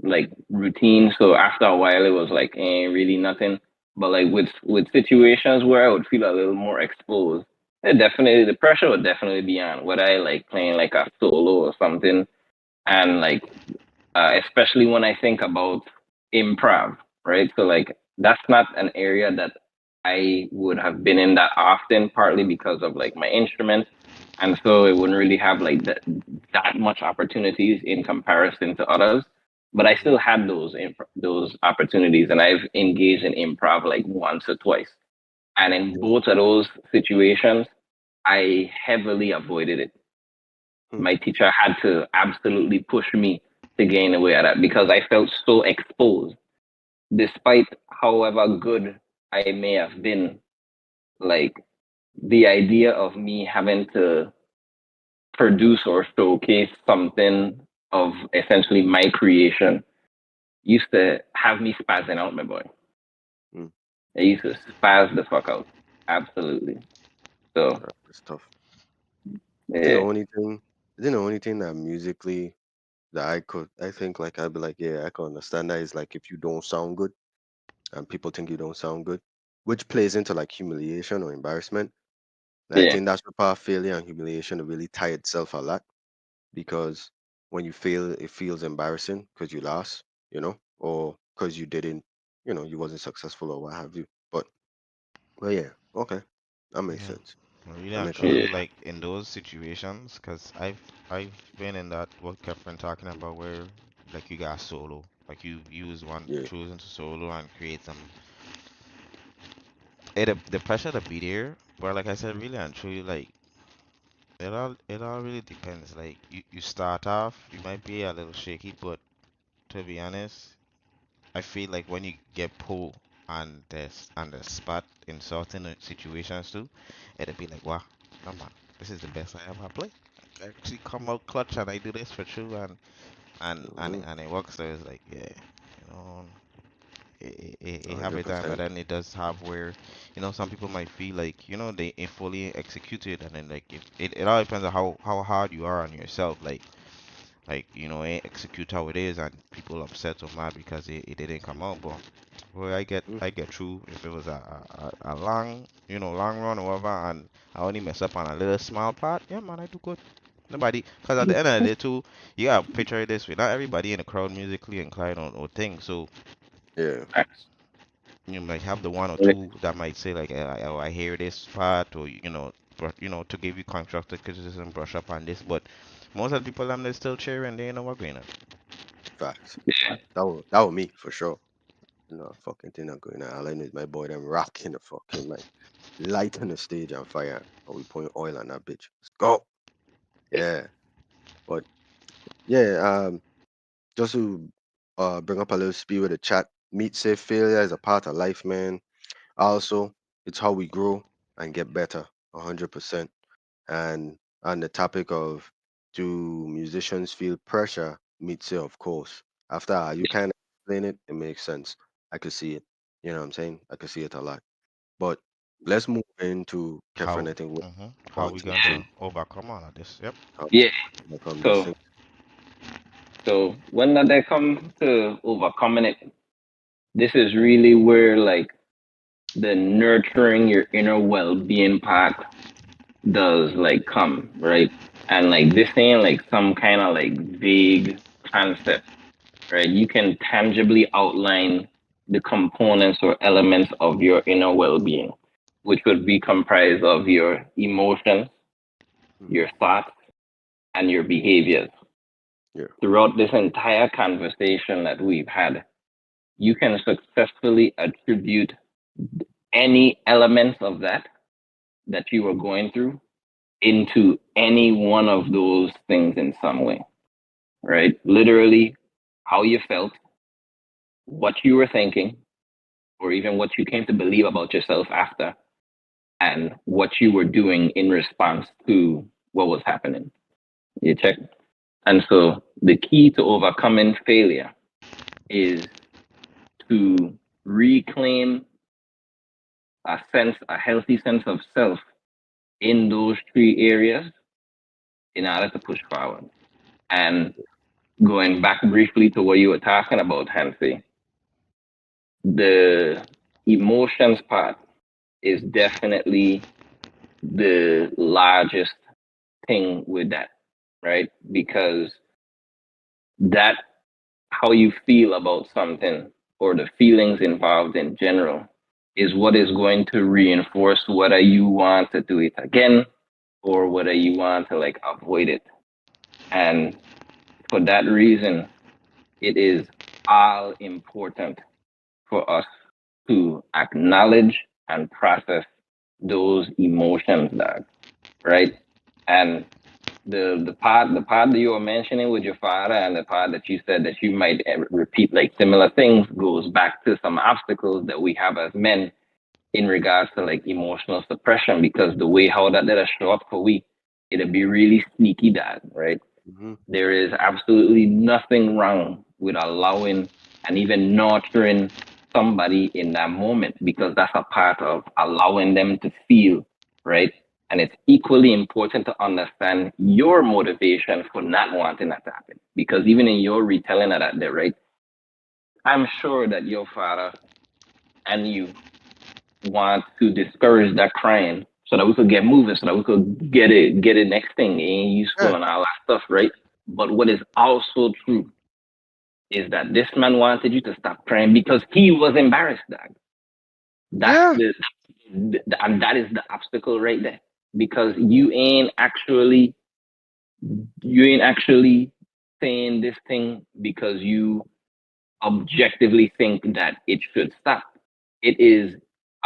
like routine. So after a while, it was like really nothing. But like with situations where I would feel a little more exposed, it definitely the pressure would definitely be on. Whether I like playing like a solo or something, and like especially when I think about improv, right? So like that's not an area that I would have been in that often, partly because of like my instrument, and so it wouldn't really have like that much opportunities in comparison to others. But I Mm-hmm, still had those opportunities, and I've engaged in improv like once or twice, and in yeah. both of those situations, I heavily avoided it. Hmm. My teacher had to absolutely push me to gain away at that because I felt so exposed. Despite however good I may have been, like the idea of me having to produce or showcase something of essentially my creation used to have me spazzing out, my boy. Mm. I used to spaz the fuck out. Absolutely. So That's tough. I think the yeah, only thing, I think the only thing that musically that I think like I'd be like, yeah, I can understand that is like if you don't sound good and people think you don't sound good, which plays into like humiliation or embarrassment. And I yeah, think that's where part of failure and humiliation really tie itself a lot because when you fail, it feels embarrassing because you lost, or because you didn't, you wasn't successful or what have you. But yeah, okay, that makes Yeah, sense. really That and makes a lot truly, of yeah, sense. like in those situations, cause I've been in that what Kefren talking about where like you got solo, like you use one Yeah. choosing to solo and create some. The pressure to be there, but like I said, really and truly, like it all really depends. Like you start off, you might be a little shaky, but to be honest, I feel like when you get pulled on the spot in certain situations too, it'll be like, wow, come on, this is the best I ever played. I actually come out clutch and I do this for true Hmm. and it works. So it's like, yeah, it have a time, but 100%. then it does have where, some people might feel like, they ain't fully executed, and then like if it all depends on how hard you are on yourself, like ain't execute how it is and people upset or mad because it didn't come out, but well, Mm. I get through if it was a long long run or whatever, and I only mess up on a little small part. Yeah, man, I do good. Nobody, because at the end of the day too, you gotta picture it this way. Not everybody in the crowd musically inclined or thing. So Yeah. facts. you might have the one or two that might say like, oh, I hear this part, or to give you constructive criticism, brush up on this. But most of the people them they still cheering. They ain't know what going on. Facts. Yeah, Facts. That was me for sure. Fucking thing not going on. All I know is my boy them rocking the fucking like lighting the stage on fire and we pouring oil on that bitch. Let's go. Yeah. But yeah, just to bring up a little speed with the chat, meet safe failure is a part of life, man. Also, It's how we grow and get better, 100%. And on the topic of, do musicians feel pressure? Meets it, of course. After you kind of explain it, it makes sense. I could see it. You know what I'm saying? I could see it a lot. But let's move into Kefren. How I think we're how on we to going Yeah. to overcome all of this? Yep. how Yeah. to overcome this So thing. when that they come to overcoming it, this is really where like the nurturing your inner well-being part does like come, right? And like this ain't like some kind of like vague concept, right? You can tangibly outline the components or elements of your inner well-being, which would be comprised of your emotions, Hmm. your thoughts, and your behaviors. Yeah. Throughout this entire conversation that we've had, you can successfully attribute any elements of that you were going through into any one of those things in some way, right? Literally, how you felt, what you were thinking, or even what you came to believe about yourself after, and what you were doing in response to what was happening. You check? And so the key to overcoming failure is to reclaim a healthy sense of self in those three areas in order to push forward. And going back briefly to what you were talking about, Hansi, the emotions part is definitely the largest thing with that, right? Because that how you feel about something or the feelings involved in general is what is going to reinforce whether you want to do it again or whether you want to like avoid it. And for that reason, it is all important for us to acknowledge and process those emotions, dog, right? And the part that you were mentioning with your father and the part that you said that you might repeat like similar things goes back to some obstacles that we have as men in regards to like emotional suppression because the way how that'll show up for we, it'll be really sneaky, dad, right? Hmm. There is absolutely nothing wrong with allowing and even nurturing somebody in that moment because that's a part of allowing them to feel, right? And it's equally important to understand your motivation for not wanting that to happen. Because even in your retelling of that day, right? I'm sure that your father and you want to discourage that crying so that we could get moving, so that we could get it next thing in useful Yeah. and all that stuff, right? But what is also true is that this man wanted you to stop crying because he was embarrassed, dog. That's Yeah. and that is the obstacle right there. Because you ain't actually saying this thing because you objectively think that it should stop. It is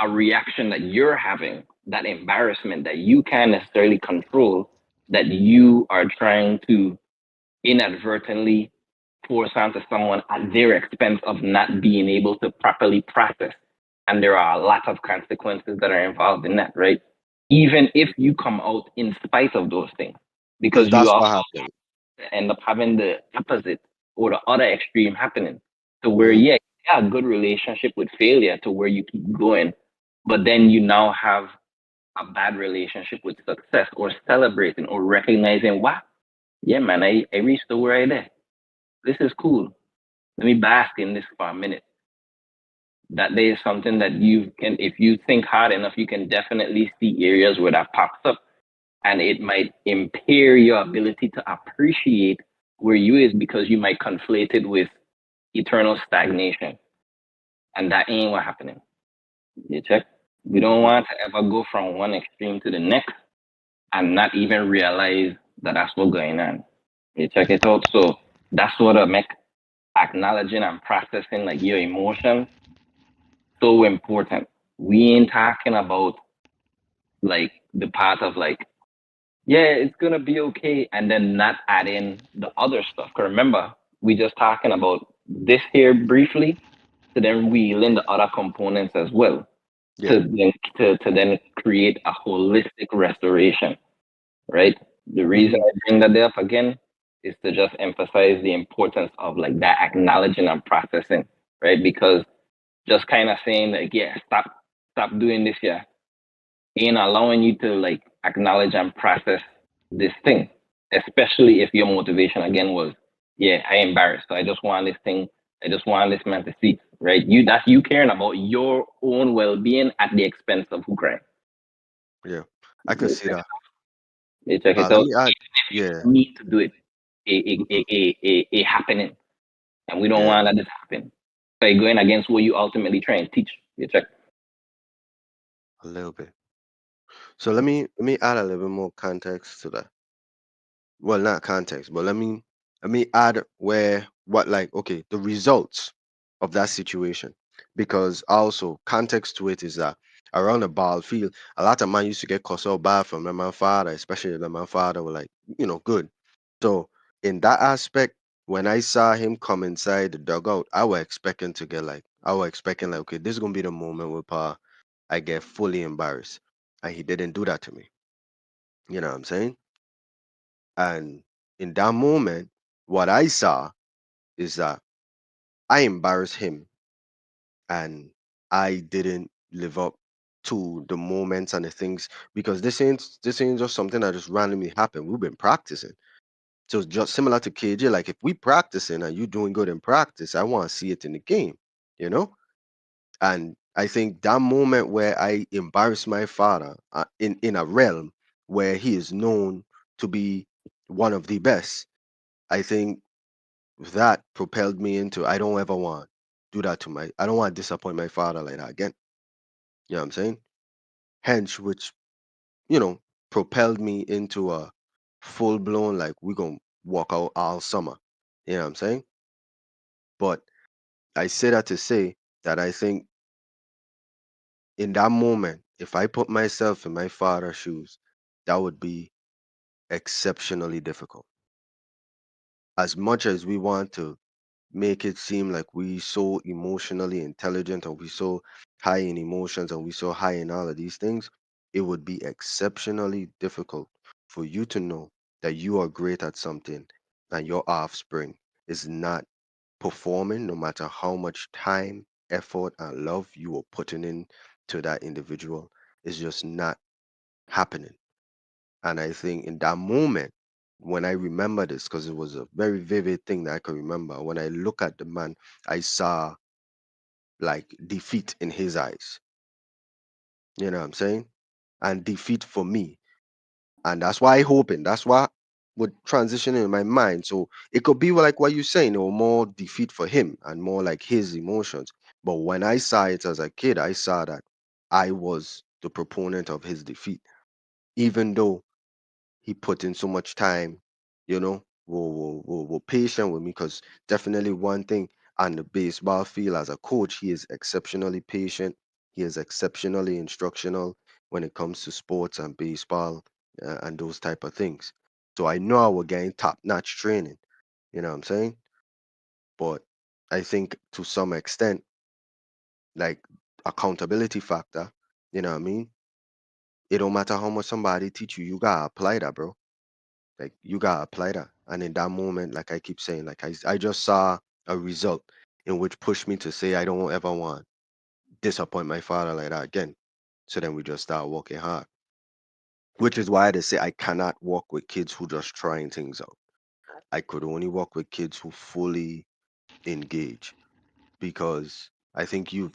a reaction that you're having, that embarrassment that you can't necessarily control, that you are trying to inadvertently force onto someone at their expense of not being able to properly process. And there are a lot of consequences that are involved in that, right? Even if you come out in spite of those things, Because because you that's also what happened. end up having the opposite or the other extreme happening. To where, Hmm. yeah, you have a good relationship with failure to where you keep going, but then you now have a bad relationship with success or celebrating or recognizing, wow, yeah, man, I reached the where I there. This is cool. Let me bask in this for a minute. That there is something that you can, if you think hard enough, you can definitely see areas where that pops up and it might impair your ability to appreciate where you is because you might conflate it with eternal stagnation. And that ain't what happening. You check? We don't Hmm. want to ever go from one extreme to the next and not even realize that that's what's going on. You check it out. So that's what I make acknowledging and processing like your emotions so important. We ain't talking about like the part of like, yeah, it's gonna be okay, and then not add in the other stuff. 'Cause remember, we just talking about this here briefly, so then we in the other components as well. Yeah. to then create a holistic restoration, right? The reason Hmm. I bring that up again is to just emphasize the importance of like that acknowledging and processing, right? Because just kind of saying like, yeah, stop doing this, yeah, ain't allowing you to like acknowledge and process this thing, especially if your motivation again was, yeah, I embarrassed, so I just want this thing, I just want this man to see, right? That's you caring about your own well-being at the expense of who crying. Yeah. I could see that. You check it Let out. me add. Yeah. Need to do it, Hmm. a happening, and we don't Yeah. want that to happen. By going against what you ultimately try and teach. You check. A little bit. So let me add a little bit more context to that. Well, not context, but let me add where what like okay the results of that situation, because also context to it is that around the ball field a lot of man used to get cussed out bad from my father, especially when my father were like good. So in that aspect, when I saw him come inside the dugout, I was expecting like, okay, this is gonna be the moment where I get fully embarrassed, and he didn't do that to me. You know what I'm saying? And in that moment, what I saw is that I embarrassed him, and I didn't live up to the moments and the things, because this ain't just something that just randomly happened. We've been practicing. So it's just similar to KJ. Like if we practicing and you doing good in practice, I want to see it in the game, you know? And I think that moment where I embarrassed my father in a realm where he is known to be one of the best, I think that propelled me into I don't ever want do that to my I don't want to disappoint my father like that again. You know what I'm saying? Hence, which you know propelled me into a full blown like we gonna walk out all summer. You know what I'm saying? But I say that to say that I think in that moment, if I put myself in my father's shoes, that would be exceptionally difficult. As much as we want to make it seem like we so emotionally intelligent, or we so high in emotions, and we so high in all of these things, it would be exceptionally difficult for you to know that you are great at something and your offspring is not performing, no matter how much time, effort, and love you are putting in to that individual. It's just not happening. And I think in that moment, when I remember this, because it was a very vivid thing that I can remember, when I look at the man, I saw like defeat in his eyes. You know what I'm saying? And defeat for me. And that's why I hoping. That's why would transition in my mind. So it could be like what you're saying, or more defeat for him and more like his emotions. But when I saw it as a kid, I saw that I was the proponent of his defeat, even though he put in so much time, were patient with me, because definitely one thing on the baseball field as a coach, he is exceptionally patient. He is exceptionally instructional when it comes to sports and baseball and those type of things. So I know I was getting top-notch training, you know what I'm saying? But I think to some extent, like accountability factor, you know what I mean? It don't matter how much somebody teach you, you gotta apply that, bro. Like you gotta apply that. And in that moment, like I keep saying, like I just saw a result in which pushed me to say I don't ever want disappoint my father like that again. So then we just start working hard. Which is why they say I cannot work with kids who just trying things out. I could only work with kids who fully engage, because I think you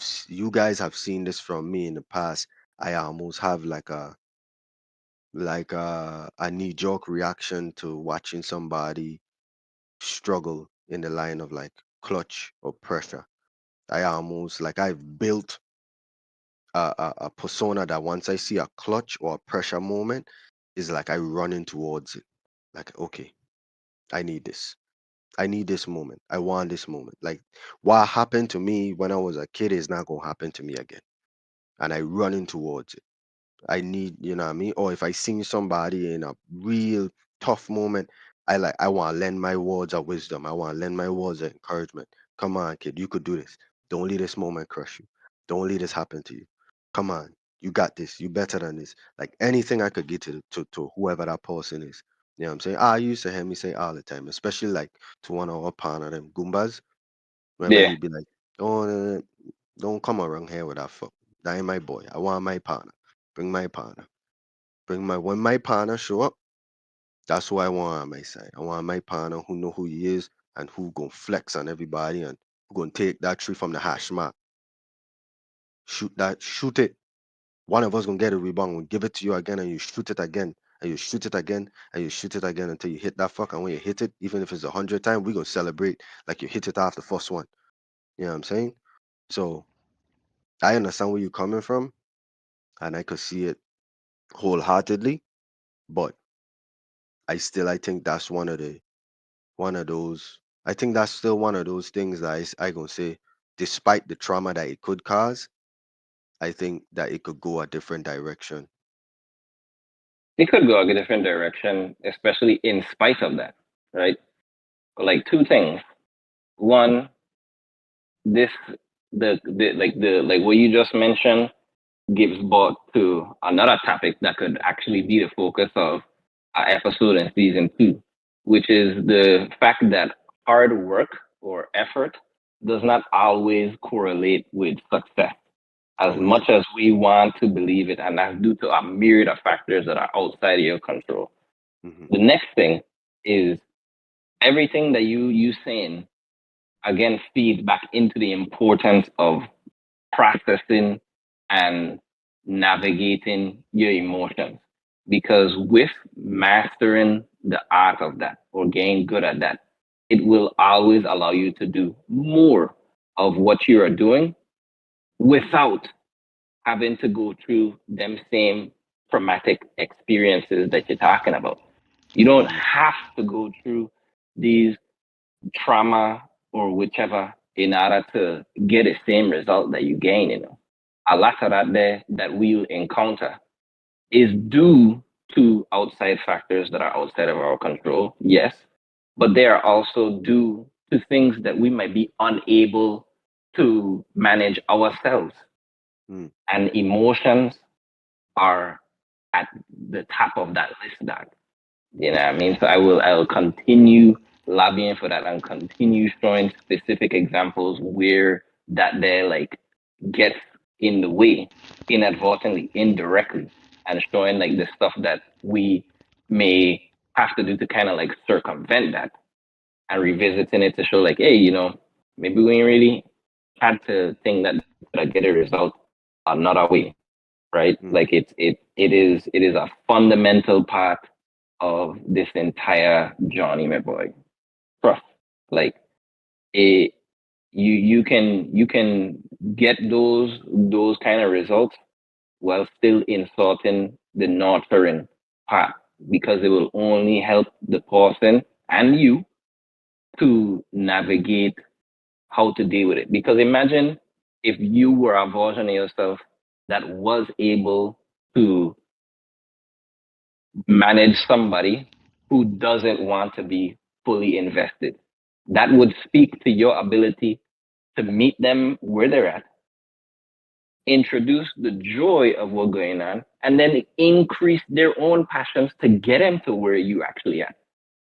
guys have seen this from me in the past. I almost have like a knee-jerk reaction to watching somebody struggle in the line of like clutch or pressure. I almost like I've built a persona that once I see a clutch or a pressure moment, is like I running towards it. Like, okay, I need this. I need this moment. I want this moment. Like what happened to me when I was a kid is not gonna happen to me again. And I running towards it. I need, you know what I mean? Or if I see somebody in a real tough moment, I want to lend my words of wisdom. I want to lend my words of encouragement. Come on, kid, you could do this. Don't let this moment crush you. Don't let this happen to you. Come on, you got this. You better than this. Like anything I could get to whoever that person is. You know what I'm saying? I used to hear me say all the time, especially like to one of our partner them Goombas. Remember Yeah. he'd be like, "Oh, don't come around here with that fuck. That ain't my boy. I want my partner. Bring my partner. Bring my when my partner show up, that's who I want on my side. I want my partner who know who he is and who gonna flex on everybody and who gonna take that tree from the hash mark. Shoot it. One of us gonna get a rebound, we'll give it to you again, and you shoot it again, and you shoot it again, and you shoot it again until you hit that fuck. And when you hit it, even if it's 100 times, we gonna celebrate like you hit it off the first one. You know what I'm saying? So I understand where you're coming from, and I could see it wholeheartedly, but I think that's one of those. I think that's still one of those things that I gonna say, despite the trauma that it could cause, I think that it could go a different direction. It could go a different direction, especially in spite of that, right? Like two things. One, this the what you just mentioned gives birth to another topic that could actually be the focus of our episode in season two, which is the fact that hard work or effort does not always correlate with success as Oh yeah. much as we want to believe it, and that's due to a myriad of factors that are outside of your control. Hmm. The next thing is everything that you saying again feeds back into the importance of processing and navigating your emotions. Because with mastering the art of that or getting good at that, it will always allow you to do more of what you are doing without having to go through them same traumatic experiences that you're talking about. You don't Hmm. have to go through these trauma or whichever in order to get the same result that you gain. A lot of that there that we'll encounter is due to outside factors that are outside of our control, yes, but they are also due to things that we might be unable to manage ourselves. Mm. And emotions are at the top of that list, Doc. You know what I mean? So I will continue lobbying for that and continue showing specific examples where that there like gets in the way inadvertently, indirectly, and showing like the stuff that we may have to do to kind of like circumvent that and revisiting it to show like, hey, maybe we ain't really had to think that we could get a result another way, right? Mm. Like it is a fundamental part of this entire journey, my boy. Trust. Like it you can get those kind of results while still insulting the nurturing part because it will only help the person and you to navigate how to deal with it. Because imagine if you were a version of yourself that was able to manage somebody who doesn't want to be fully invested. That would speak to your ability to meet them where they're at, introduce the joy of what's going on, and then increase their own passions to get them to where you actually at.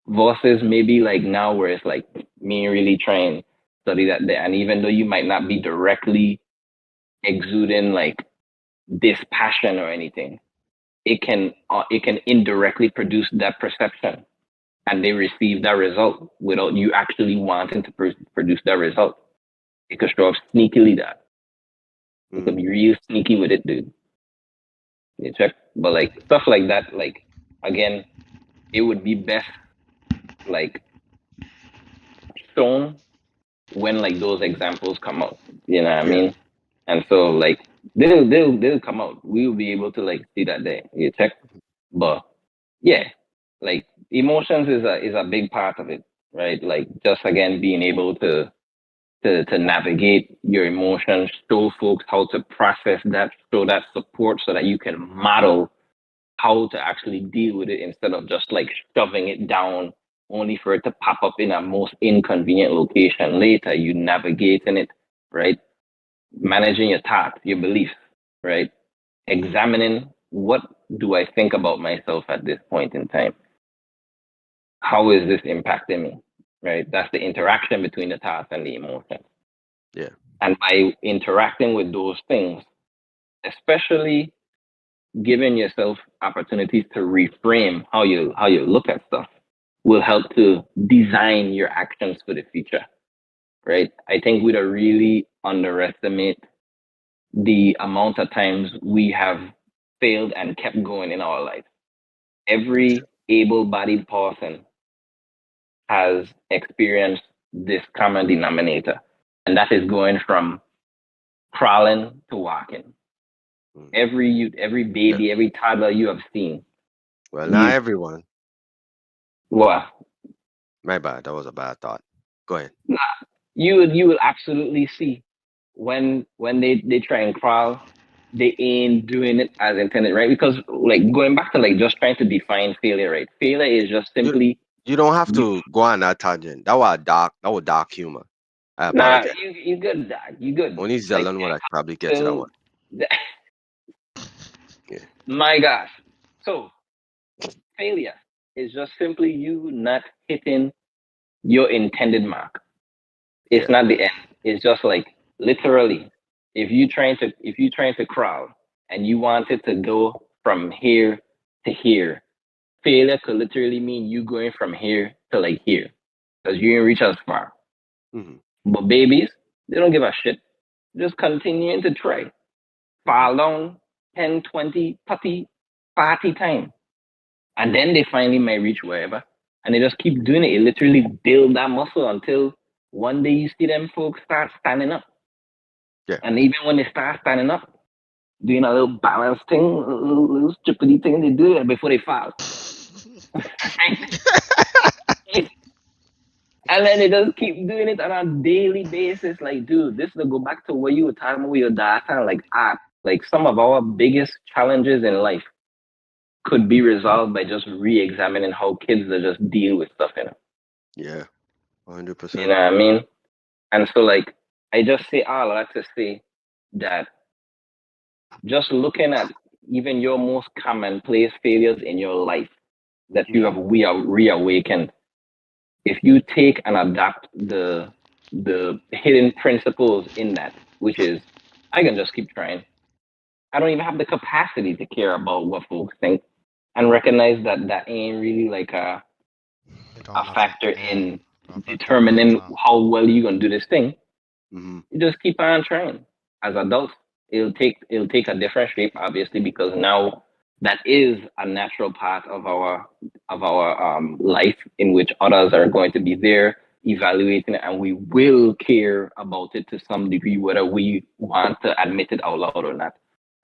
Versus maybe like now where it's like me really trying to study that there. And even though you might not be directly exuding like this passion or anything, it can indirectly produce that perception and they receive that result without you actually wanting to produce that result. It could show up sneakily that. It could Mm. be real sneaky with it, dude. You check. But like stuff like that, like again, it would be best like shown when like those examples come out. You know what I Yeah. mean? And so like they'll come out. We will be able to like see that day. You check. But yeah, like emotions is a big part of it, right? Like just again being able to navigate your emotions, show folks how to process that, show that support so that you can model how to actually deal with it instead of just like shoving it down only for it to pop up in a most inconvenient location later. You navigating it, right? Managing your thoughts, your beliefs. right? Mm-hmm. Examining what do I think about myself at this point in time? How is this impacting me? Right? That's the interaction between the task and the emotion. Yeah. And by interacting with those things, especially giving yourself opportunities to reframe how you look at stuff will help to design your actions for the future. Right? I think we don't really underestimate the amount of times we have failed and kept going in our life. Every able-bodied person has experienced this common denominator, and that is going from crawling to walking. Mm. Every youth, every Yeah. baby, every toddler you have seen, Well, not you everyone. well, My bad. That was a bad thought. Go ahead. you will absolutely see when they try and crawl, they ain't doing it as intended, right? Because like going back to like just trying to define failure, right? Failure is just You simply you don't have you. to go on that tangent. That was dark. That was dark humor. I Nah, apologize. you good, dog. You good. Only Like Zelen would I probably get to that till one. Yeah. my gosh. So failure is just simply you not hitting your intended mark. It's Yeah. not the end. It's just like literally, if you trying to crawl and you want it to go from here to here, failure could literally mean you going from here to like here because you didn't reach as far. Mm-hmm. But babies, they don't give a shit. Just continuing to try. Mm-hmm. Fall down 10, 20, 30, 40 times. And then they finally might reach wherever. And they just keep doing it. It literally build that muscle until one day you see them folks start standing up. Yeah. And even when they start standing up, doing a little balance thing, little stupidity thing, they do it before they fall. And then they just keep doing it on a daily basis. Like, dude, this will go back to what you were talking about with your data, like art. Like some of our biggest challenges in life could be resolved by just re-examining how kids are just deal with stuff, Yeah. You 100%. know what I mean? And so like I just say all that to say that just looking at even your most commonplace failures in your life that you Mm-hmm. have reawakened, if you take and adapt the hidden principles in that, which is I can just keep trying. I don't even have the capacity to care about what folks think and recognize that that ain't really like It a don't matter. factor Yeah. in Proper time for determining now. how well you're gonna do this thing. Mm-hmm. You just keep on trying. As adults, it'll take a different shape, obviously, because now that is a natural part of our life in which others are going to be there evaluating it, and we will care about it to some degree, whether we want to admit it out loud or not.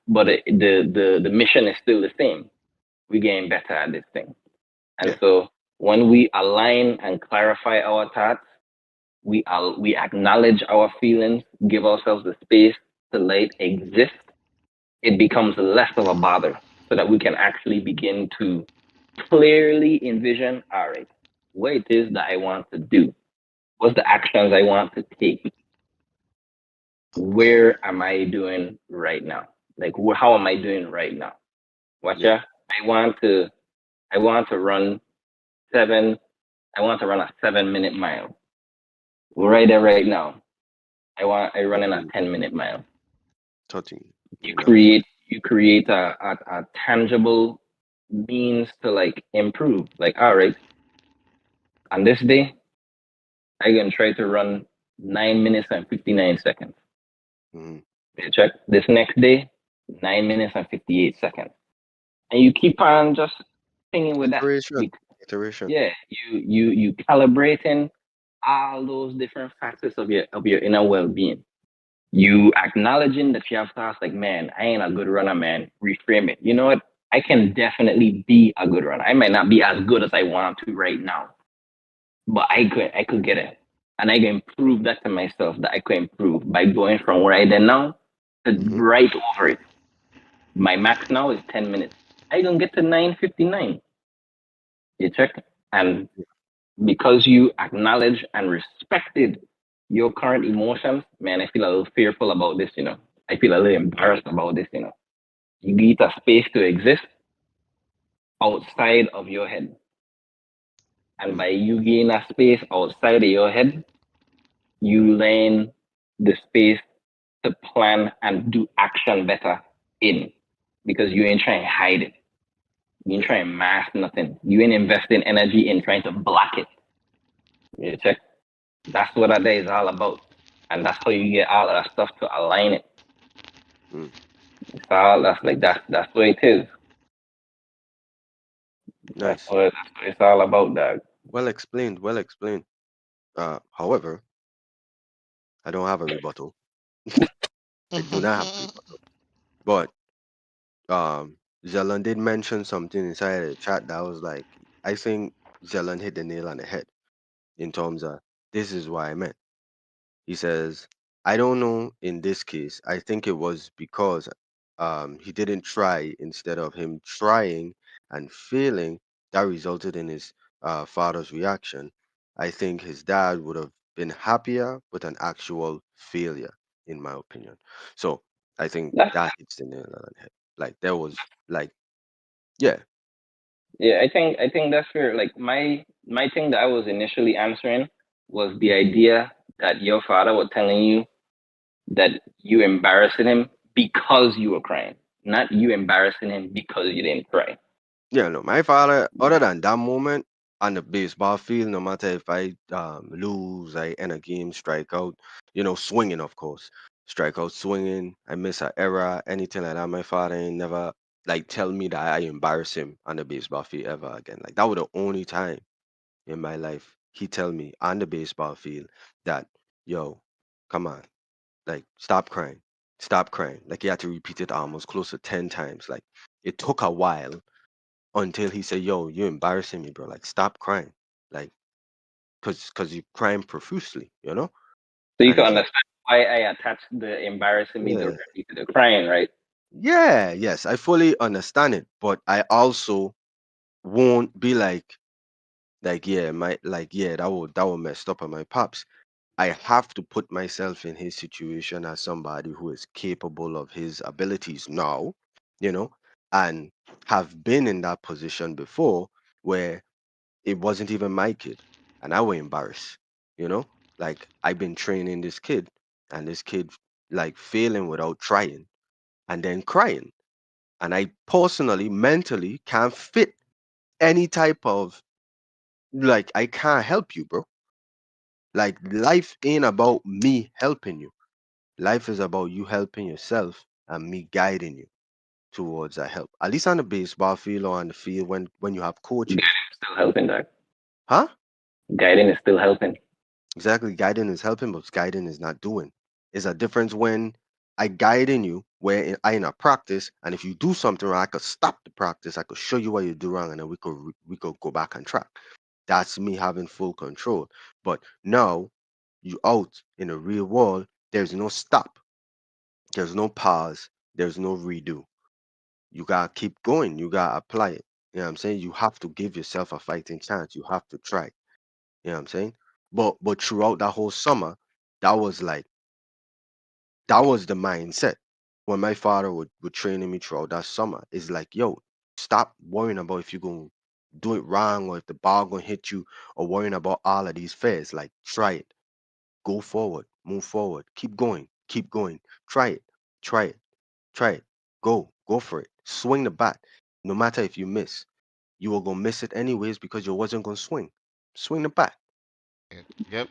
But the mission is still the same. We're getting better at this thing, and Yeah. so when we align and clarify our thoughts, we acknowledge our feelings, give ourselves the space to let it exist, it becomes less of a bother so that we can actually begin to clearly envision, all right, what it is that I want to do, what's the actions I want to take, Okay. where am I doing right now? Like how am I doing right now? Watch Yeah. ya. I want to run seven I want to run a 7 minute mile. Right there right now. I run in a 13. 10-minute mile. 13. you Exactly. create you create a tangible means to like improve. Like, all right, on this day, I can try to run 9 minutes and 59 seconds. Mm-hmm. Okay, check. This next day, 9 minutes and 58 seconds. And you keep on just thinking with that. Iteration. Iteration. Yeah, you calibrating all those different facets of your inner well-being. You acknowledging that you have thoughts like, man, I ain't a good runner, man. Reframe it. You know what? I can definitely be a good runner. I might not be as good as I want to right now, but I could get it. And I can prove that to myself that I could improve by going from where I am now to Mm-hmm. right over it. My max now is 10 minutes. I can get to 9:59. You check? And because you acknowledge and respected your current emotions, man, I feel a little fearful about this. I feel a little embarrassed about this. You need a space to exist outside of your head. And Mm, by you gain a space outside of your head, you learn the space to plan and do action better in, because you ain't trying to hide it. You ain't yeah, trying to mask nothing. You ain't investing energy in trying to block it. You check? That's what that day is all about. And that's how you get all of that stuff to align it. mm, It's all that's like that's what it is. nice. That's what it's all about, dog. Well explained. Well explained. However, I don't have a rebuttal. I do not have a rebuttal. But Zelan did mention something inside the chat that was like, I think Zelan hit the nail on the head in terms of this is what I meant. He says, I don't know in this case. I think it was because he didn't try instead of him trying and failing that resulted in his father's reaction. I think his dad would have been happier with an actual failure, in my opinion. So I think That's that hits the nail on the head. Like there was like, yeah, Yeah, I think that's fair. Like my thing that I was initially answering was the idea that your father was telling you that you embarrassing him because you were crying, not you embarrassing him because you didn't cry. yeah, no, my father, other than that moment on the baseball field, no matter if I lose, I end a game, strike out, swinging, of course, strike out, swinging, I miss an error, anything like that. My father ain't never like tell me that I embarrass him on the baseball field ever again. Like that was the only time in my life he tell me on the baseball field that, yo, come on, like stop crying. Like he had to repeat it almost close to 10 times. Like it took a while until he said, "Yo, you're embarrassing me, bro. Like, stop crying. Like, cause you're crying profusely." So you And can it's like, understand why I attached the embarrassing me yeah, directly to the crying, right? yeah, yes, I fully understand it, but I also won't be like, yeah, yeah, that would messed up on my pops. I have to put myself in his situation as somebody who is capable of his abilities now, you know, and have been in that position before where it wasn't even my kid, and I were embarrassed. You know, like I've been training this kid, and this kid like failing without trying, and then crying, and I personally, mentally can't fit any type of like I can't help you, bro. Like life ain't about me helping you. Life is about you helping yourself and me guiding you towards that help. At least on the baseball field or on the field when you have coaches, Guiding is still helping, dog. huh? Guiding is still helping. Exactly. Guiding is helping, but guiding is not doing. It's a difference when I guiding you where I in a practice, and if you do something wrong, I could stop the practice. I could show you what you do wrong, and then we could go back on track. That's me having full control. But now you out in the real world, there's no stop, there's no pause, there's no redo. You gotta keep going. You gotta apply it. You know what I'm saying? You have to give yourself a fighting chance. You have to try. You know what I'm saying? But throughout that whole summer, that was like that was the mindset. When my father would training me throughout that summer, is like, yo, stop worrying about if you're gonna do it wrong or if the ball gonna hit you or worrying about all of these fears. Like try it. Go forward, move forward, keep going, try it, try it, try it. Go for it. Swing the bat. No matter if you miss, you were gonna miss it anyways because you wasn't gonna swing. Swing the bat. Yep.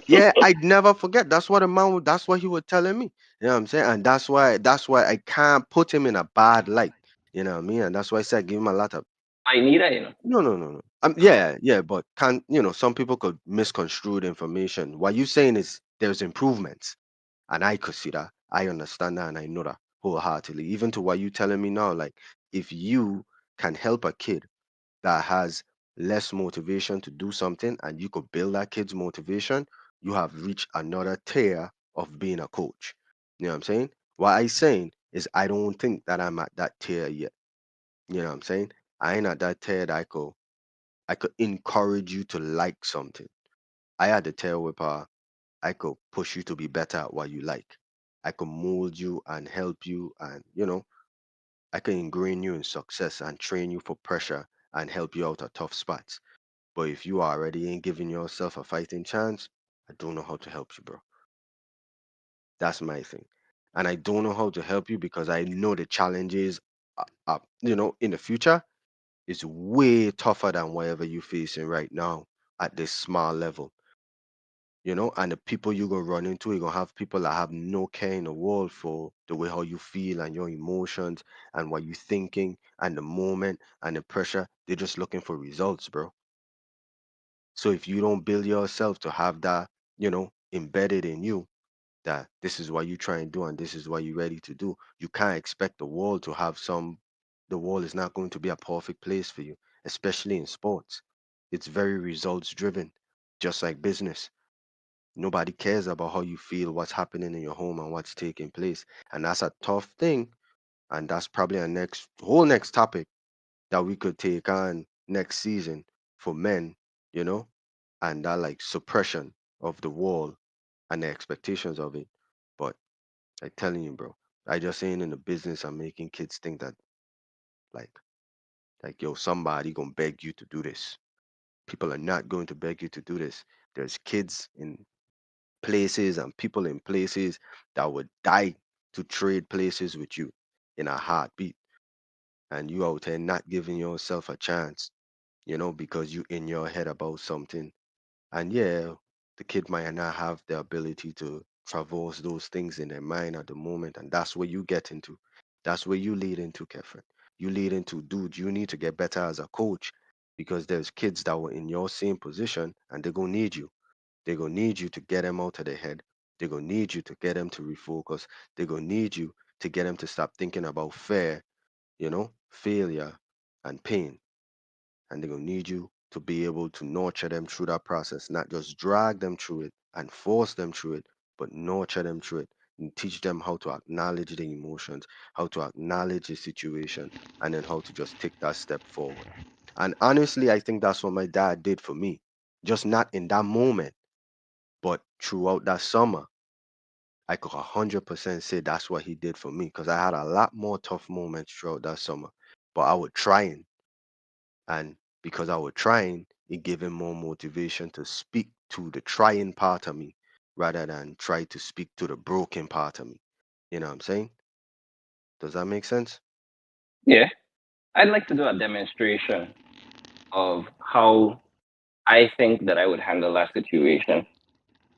Yeah, I'd never forget. That's what the man. That's what he was telling me. You know what I'm saying? And that's why I can't put him in a bad light. You know what I mean? And that's why I said give him a lot of I need that. no, no, no, no. Yeah, yeah, but can some people could misconstrue the information. What you saying is there's improvements, and I could see that. I understand that, and I know that wholeheartedly. Even to what you telling me now, like if you can help a kid that has less motivation to do something and you could build that kid's motivation, you have reached another tier of being a coach. You know what I'm saying? What I saying is I don't think that I'm at that tier yet. You know what I'm saying? I ain't at that tier that I could encourage you to like something. I had the tier with her. I could push you to be better at what you like. I could mold you and help you, and I can ingrain you in success and train you for pressure and help you out of tough spots. But if you already ain't giving yourself a fighting chance, I don't know how to help you, bro. That's my thing. And I don't know how to help you because I know the challenges, in the future is way tougher than whatever you're facing right now at this small level. And the people you're gonna run into, you're gonna have people that have no care in the world for the way how you feel and your emotions and what you're thinking and the moment and the pressure. They're just looking for results, bro. So if you don't build yourself to have that, embedded in you, that this is what you try and do and this is what you're ready to do, you can't expect the world is not going to be a perfect place for you, especially in sports. It's very results driven, just like business. Nobody cares about how you feel, what's happening in your home, and what's taking place. And that's a tough thing. And that's probably a next topic that we could take on next season for men, you know, and that like suppression of the wall and the expectations of it. But I telling you, bro, I just ain't in the business of making kids think that like yo, somebody gonna beg you to do this. People are not going to beg you to do this. There's kids in places and people in places that would die to trade places with you in a heartbeat. And you out there not giving yourself a chance, because you in your head about something. And yeah, the kid might not have the ability to traverse those things in their mind at the moment. And that's where you get into. That's where you lead into, Kefren. You lead into, dude, you need to get better as a coach because there's kids that were in your same position and they're going to need you. They're going to need you to get them out of their head. They're going to need you to get them to refocus. They're going to need you to get them to stop thinking about fear, failure and pain. And they're going to need you to be able to nurture them through that process, not just drag them through it and force them through it, but nurture them through it and teach them how to acknowledge the emotions, how to acknowledge the situation, and then how to just take that step forward. And honestly, I think that's what my dad did for me. Just not in that moment, but throughout that summer, I could 100% say that's what he did for me because I had a lot more tough moments throughout that summer. But I was trying, and because I was trying, it gave him more motivation to speak to the trying part of me rather than try to speak to the broken part of me. You know what I'm saying? Does that make sense? Yeah, I'd like to do a demonstration of how I think that I would handle that situation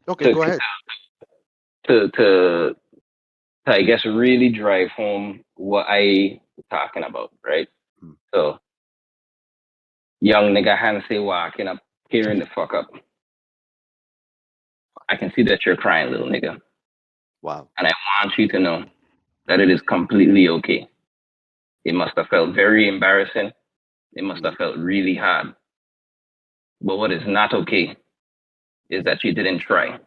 Okay, to go ahead. to to, to I guess really drive home what I talking about, right? Mm. So young nigga Hansy walking up, tearing the fuck up. I can see that you're crying, little nigga, Wow. and I want you to know that it is completely okay. It must have felt very embarrassing. It must Mm. have felt really hard. But what is not okay is that you didn't try.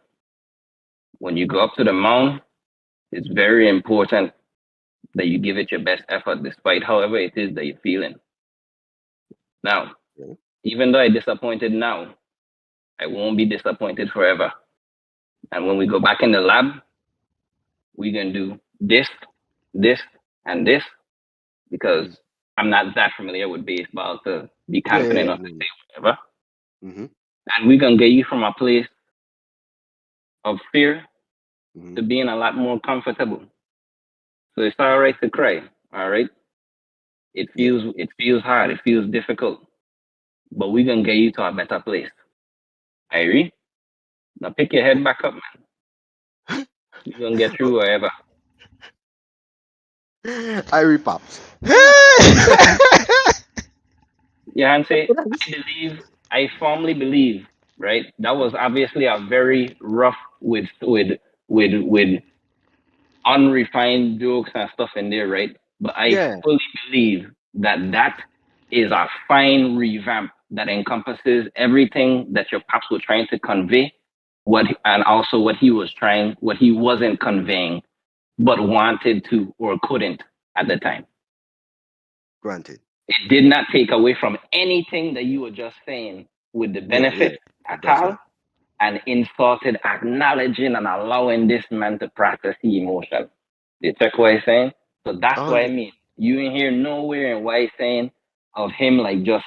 When you go up to the mound, it's very important that you give it your best effort despite however it is that you're feeling. Now, Okay. even though I'm disappointed now, I won't be disappointed forever. And when we go back in the lab, we're going to do this, this, and this because Mm. I'm not that familiar with baseball to be Yeah, yeah, confident yeah. enough to No, no. say whatever. Mm-hmm. And we're going to get you from a place of fear Mm-hmm. to being a lot more comfortable. So it's all right to cry. All right. Yeah. It feels hard. It feels difficult. But we're gonna get you to a better place. Irie, now pick your head back up, man. We're gonna get through wherever. Irie Pops. Yeah, and say, I firmly believe, right? That was obviously a very rough with unrefined jokes and stuff in there, right? But I Yeah, fully believe that that is a fine revamp that encompasses everything that your pops were trying to convey, and also what he wasn't conveying, but wanted to or couldn't at the time. granted. It did not take away from anything that you were just saying with the Yeah, yeah. benefit It at does all, not. and insulted, acknowledging and allowing this man to practice the emotion. You check what he's saying? So that's what I 100. mean. You ain't hear nowhere in what he's saying of him like just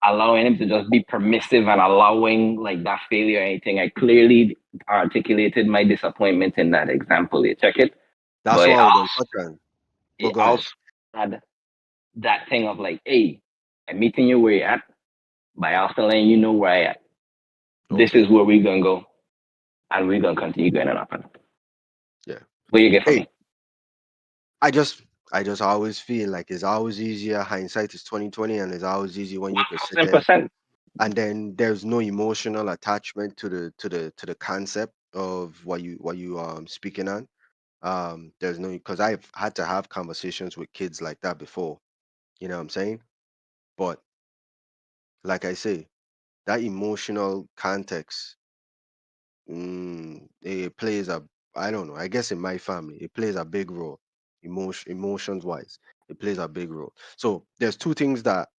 allowing him to just be permissive and allowing like that failure or anything. I clearly articulated my disappointment in that example. You check it? That's But what I was gonna touch on. But it go ahead. also had that thing of like, hey, I'm meeting you where you're at, but I also letting you know where I at. This Okay. is where we're gonna go, and we're gonna continue going up and up. Yeah. What you get from Hey, me? I just I just always feel like it's always easier. Hindsight is 2020, and it's always easy when you could sit Thousand there percent. and then there's no emotional attachment to the concept of what you speaking on. There's no, because I've had to have conversations with kids like that before. You know what I'm saying? But like I say, that emotional context, it plays a, I don't know. I guess in my family, it plays a big role. Emotions wise, it plays a big role. So there's two things that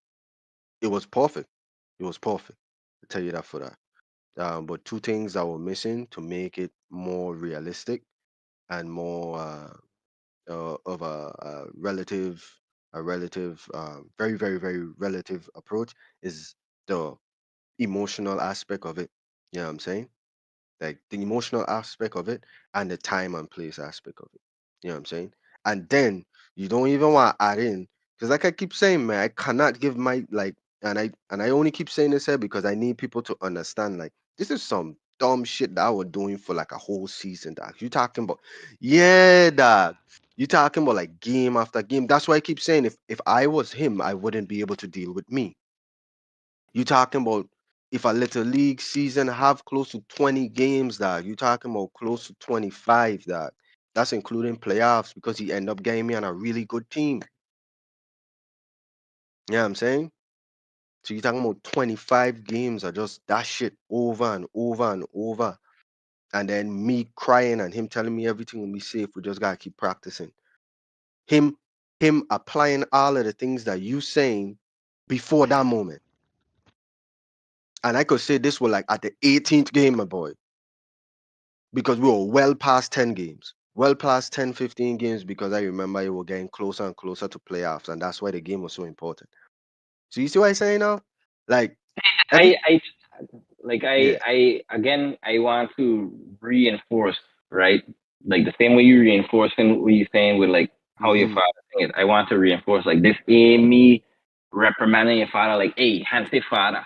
it was perfect. It was perfect. I tell you that for that. But two things that were missing to make it more realistic and more of a relative, very, very, very relative approach is the emotional aspect of it. You know what I'm saying? Like the emotional aspect of it and the time and place aspect of it. You know what I'm saying? And then you don't even want to add in, because like I keep saying, man, I cannot give my like, and I only keep saying this here because I need people to understand, like, this is some dumb shit that I was doing for like a whole season, dog. You talking about, yeah, dog. You talking about like game after game. That's why I keep saying, if I was him, I wouldn't be able to deal with me. You talking about, if a little league season have close to 20 games, that you talking about close to 25, that that's including playoffs, because he end up getting me on a really good team. You know what I'm saying? So you talking about 25 games of just that shit over and over and over. And then me crying and him telling me everything will be safe. We just gotta keep practicing. Him him applying all of the things that you saying before that moment. And I could say this was like at the 18th game, my boy, because we were well past 10 games, well past 10, 15 games, because I remember you were getting closer and closer to playoffs, and that's why the game was so important. So you see what I'm saying now? Like, every, I like yeah. I again I want to reinforce, right? Like the same way you reinforcing what you saying with like how your Hmm. father saying it. I want to reinforce like this ain't me reprimanding your father like, hey, handsy father,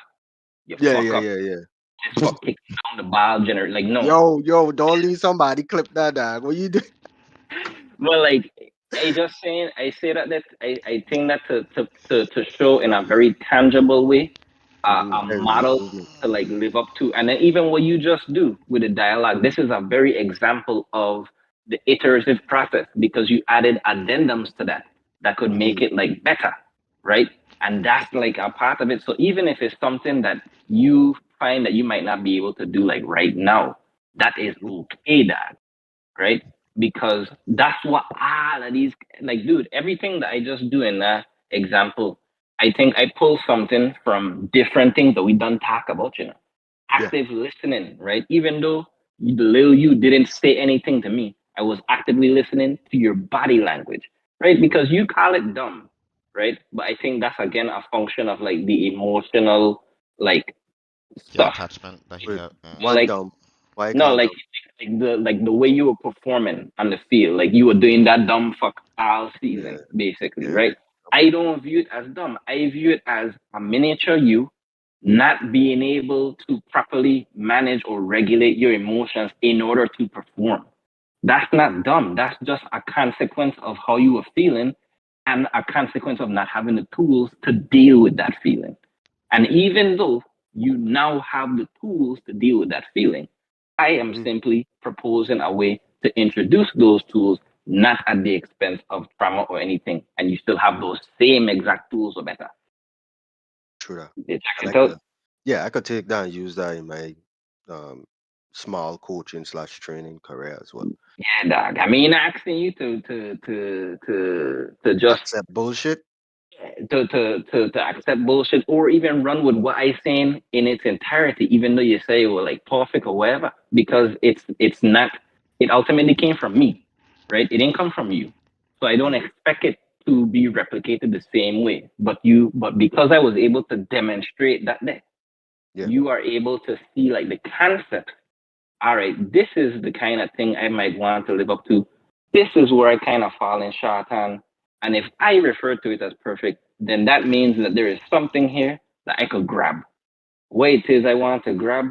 you Yeah, fuck yeah, up. yeah, yeah. This fuck kicking down the ball gener like no. Yo, don't leave somebody clip that, dog. What you do? Well, like I just saying, I say I think that to show in a very tangible way, a There's an model improvement. to like live up to, and then even what you just do with the dialogue, this is a very example of the iterative process because you added addendums to that that could make Hmm. it like better, right? And that's like a part of it. So even if it's something that you find that you might not be able to do like right now, that is Hmm. okay, dad, right? Because that's what all of these like, dude, everything that I just do in that example, I think I pull something from different things that we don't talk about, Yeah. active listening, right? Even though the little you didn't say anything to me, I was actively listening to your body language, right? Hmm. Because you call it dumb, right? But I think that's again a function of like the emotional like Yeah, stuff. attachment that he Wait, got. what Like dumb? Why you no, call like dumb? the way you were performing on the field, like you were doing that dumb fuck all Yeah, season, basically, yeah. right? I don't view it as dumb. I view it as a miniature you not being able to properly manage or regulate your emotions in order to perform. That's not dumb. That's just a consequence of how you were feeling and a consequence of not having the tools to deal with that feeling. And even though you now have the tools to deal with that feeling, I am Hmm. simply proposing a way to introduce those tools, not at the expense of trauma or anything. And you still have those same exact tools or better. True that. You check I it like out. that. Yeah, I could take that and use that in my um small coaching slash training career as well. Yeah, dog. I mean, asking you to just Accept bullshit. to accept bullshit or even run with what I saying in its entirety, even though you say well like perfect or whatever, because it's not. It ultimately came from me, right? It didn't come from you, so I don't Mm-hmm. expect it to be replicated the same way. But because I was able to demonstrate that Yeah. you are able to see like the concept. All right, this is the kind of thing I might want to live up to. This is where I kind of fall in short on. And if I refer to it as perfect, then that means that there is something here that I could grab. What it is I want to grab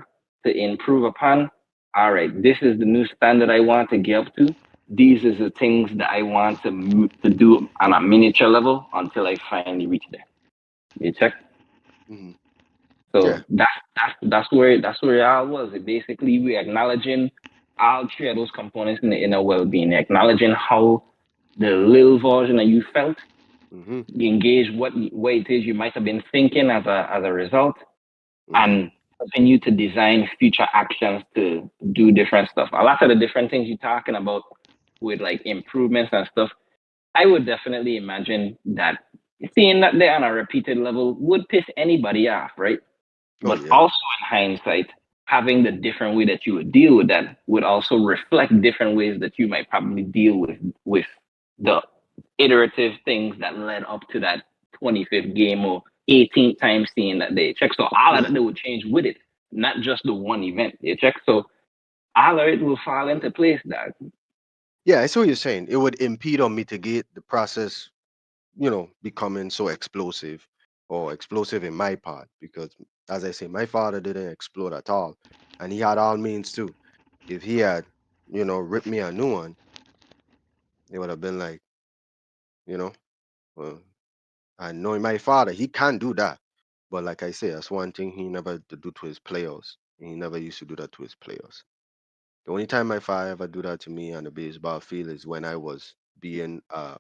to improve upon. All right, this is the new standard I want to get up to. These is the things that I want to do on a miniature level until I finally reach there. You check? Mm-hmm. So Yeah. that's where I was. Basically, we acknowledging all three of those components in the inner well-being, acknowledging how the little version that you felt, Mm-hmm. engage what it is you might have been thinking as a result, Mm-hmm. and continue to design future actions to do different stuff. A lot of the different things you're talking about with like improvements and stuff, I would definitely imagine that seeing that there on a repeated level would piss anybody off, right? Oh But yeah. also in hindsight, having the different way that you would deal with that would also reflect different ways that you might probably deal with the iterative things that led up to that 25th game or 18th time seeing that they check. So all of Yeah. that they would change with it, not just the one event. They check. So all of it will fall into place. That Yeah, I see what you're saying. It would impede or mitigate the process, becoming so explosive or explosive in my part because, as I say, my father didn't explode at all, and he had all means too. If he had, ripped me a new one, it would have been like, you know, well, and knowing my father, he can do that. But like I say, that's one thing he never to do to his players. He never used to do that to his players. The only time my father ever do that to me on the baseball field is when I was being a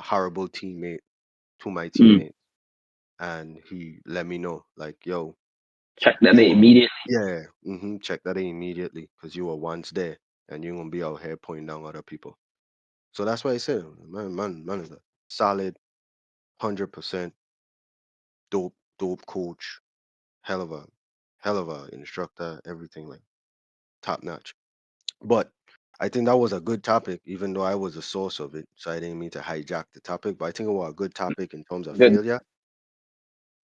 horrible teammate to my mm, teammates, and he let me know, like, yo, check that you they were, immediately. yeah, check that in immediately, because you were once there, and you're gonna be out here pointing down other people. So that's why I said, man is a solid 100% dope coach, hell of a hell of a instructor, everything like top notch. But I think that was a good topic, even though I was the source of it. So I didn't mean to hijack the topic, but I think it was a good topic in terms of Good. failure.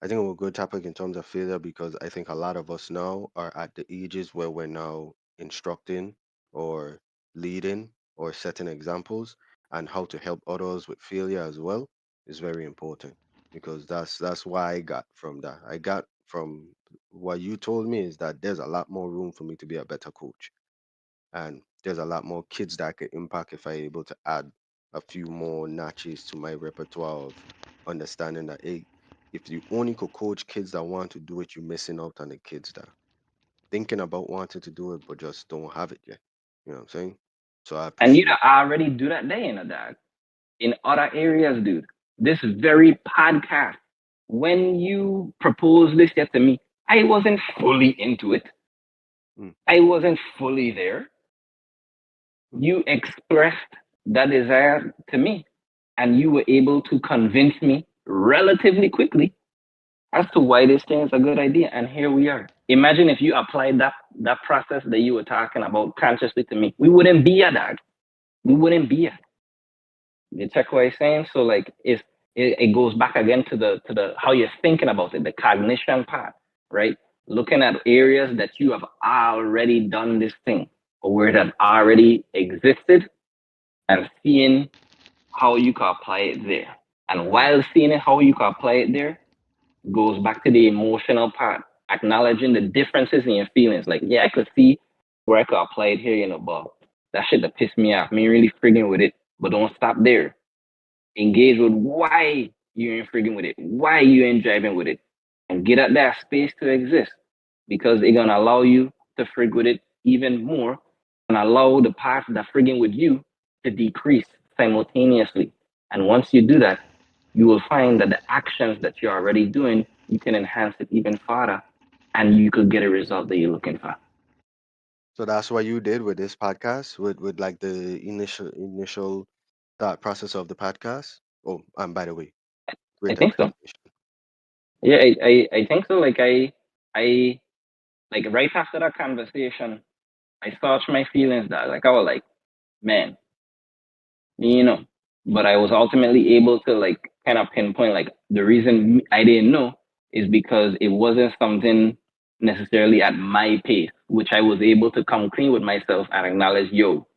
I think it was a good topic in terms of failure because I think a lot of us now are at the ages where we're now instructing or leading or setting examples, and how to help others with failure as well is very important, because that's why I got from that. I got from what you told me is that there's a lot more room for me to be a better coach, and there's a lot more kids that I could impact if I'm able to add a few more notches to my repertoire of understanding that, hey, if you only could coach kids that want to do it, you're missing out on the kids that thinking about wanting to do it but just don't have it yet. You know what I'm saying? So I And you appreciate. already do that day in a dog. In other areas, dude. This very podcast, when you proposed this yet to me, I wasn't fully into it. Mm, I wasn't fully there. mm, You expressed that desire to me, and you were able to convince me relatively quickly as to why this thing is a good idea. And here we are. Imagine if you applied that process that you were talking about consciously to me. We wouldn't be a dog. We wouldn't be a. You check what I'm saying? So like it goes back again to the how you're thinking about it, the cognition part, right? Looking at areas that you have already done this thing or where it has already existed and seeing how you can apply it there. And mm. while seeing it, how you can apply it there goes back to the emotional part, acknowledging the differences in your feelings. Like, yeah, I could see where I could apply it here, but that shit that pissed me off. Me really frigging with it, but don't stop there. Engage with why you ain't frigging with it, why you ain't driving with it, and get at that space to exist because it's gonna allow you to frig with it even more and allow the parts that frigging with you to decrease simultaneously. And once you do that, you will find that the actions that you're already doing, you can enhance it even further and you could get a result that you're looking for. So that's what you did with this podcast, with like the initial thought process of the podcast. Oh, and by the way, I Great think so. explanation. Yeah, I think so. I like right after that conversation, I searched my feelings that like I was like, man, you know. But I was ultimately able to like kind of pinpoint like the reason I didn't know is because it wasn't something necessarily at my pace, which I was able to come clean with myself and acknowledge, yo,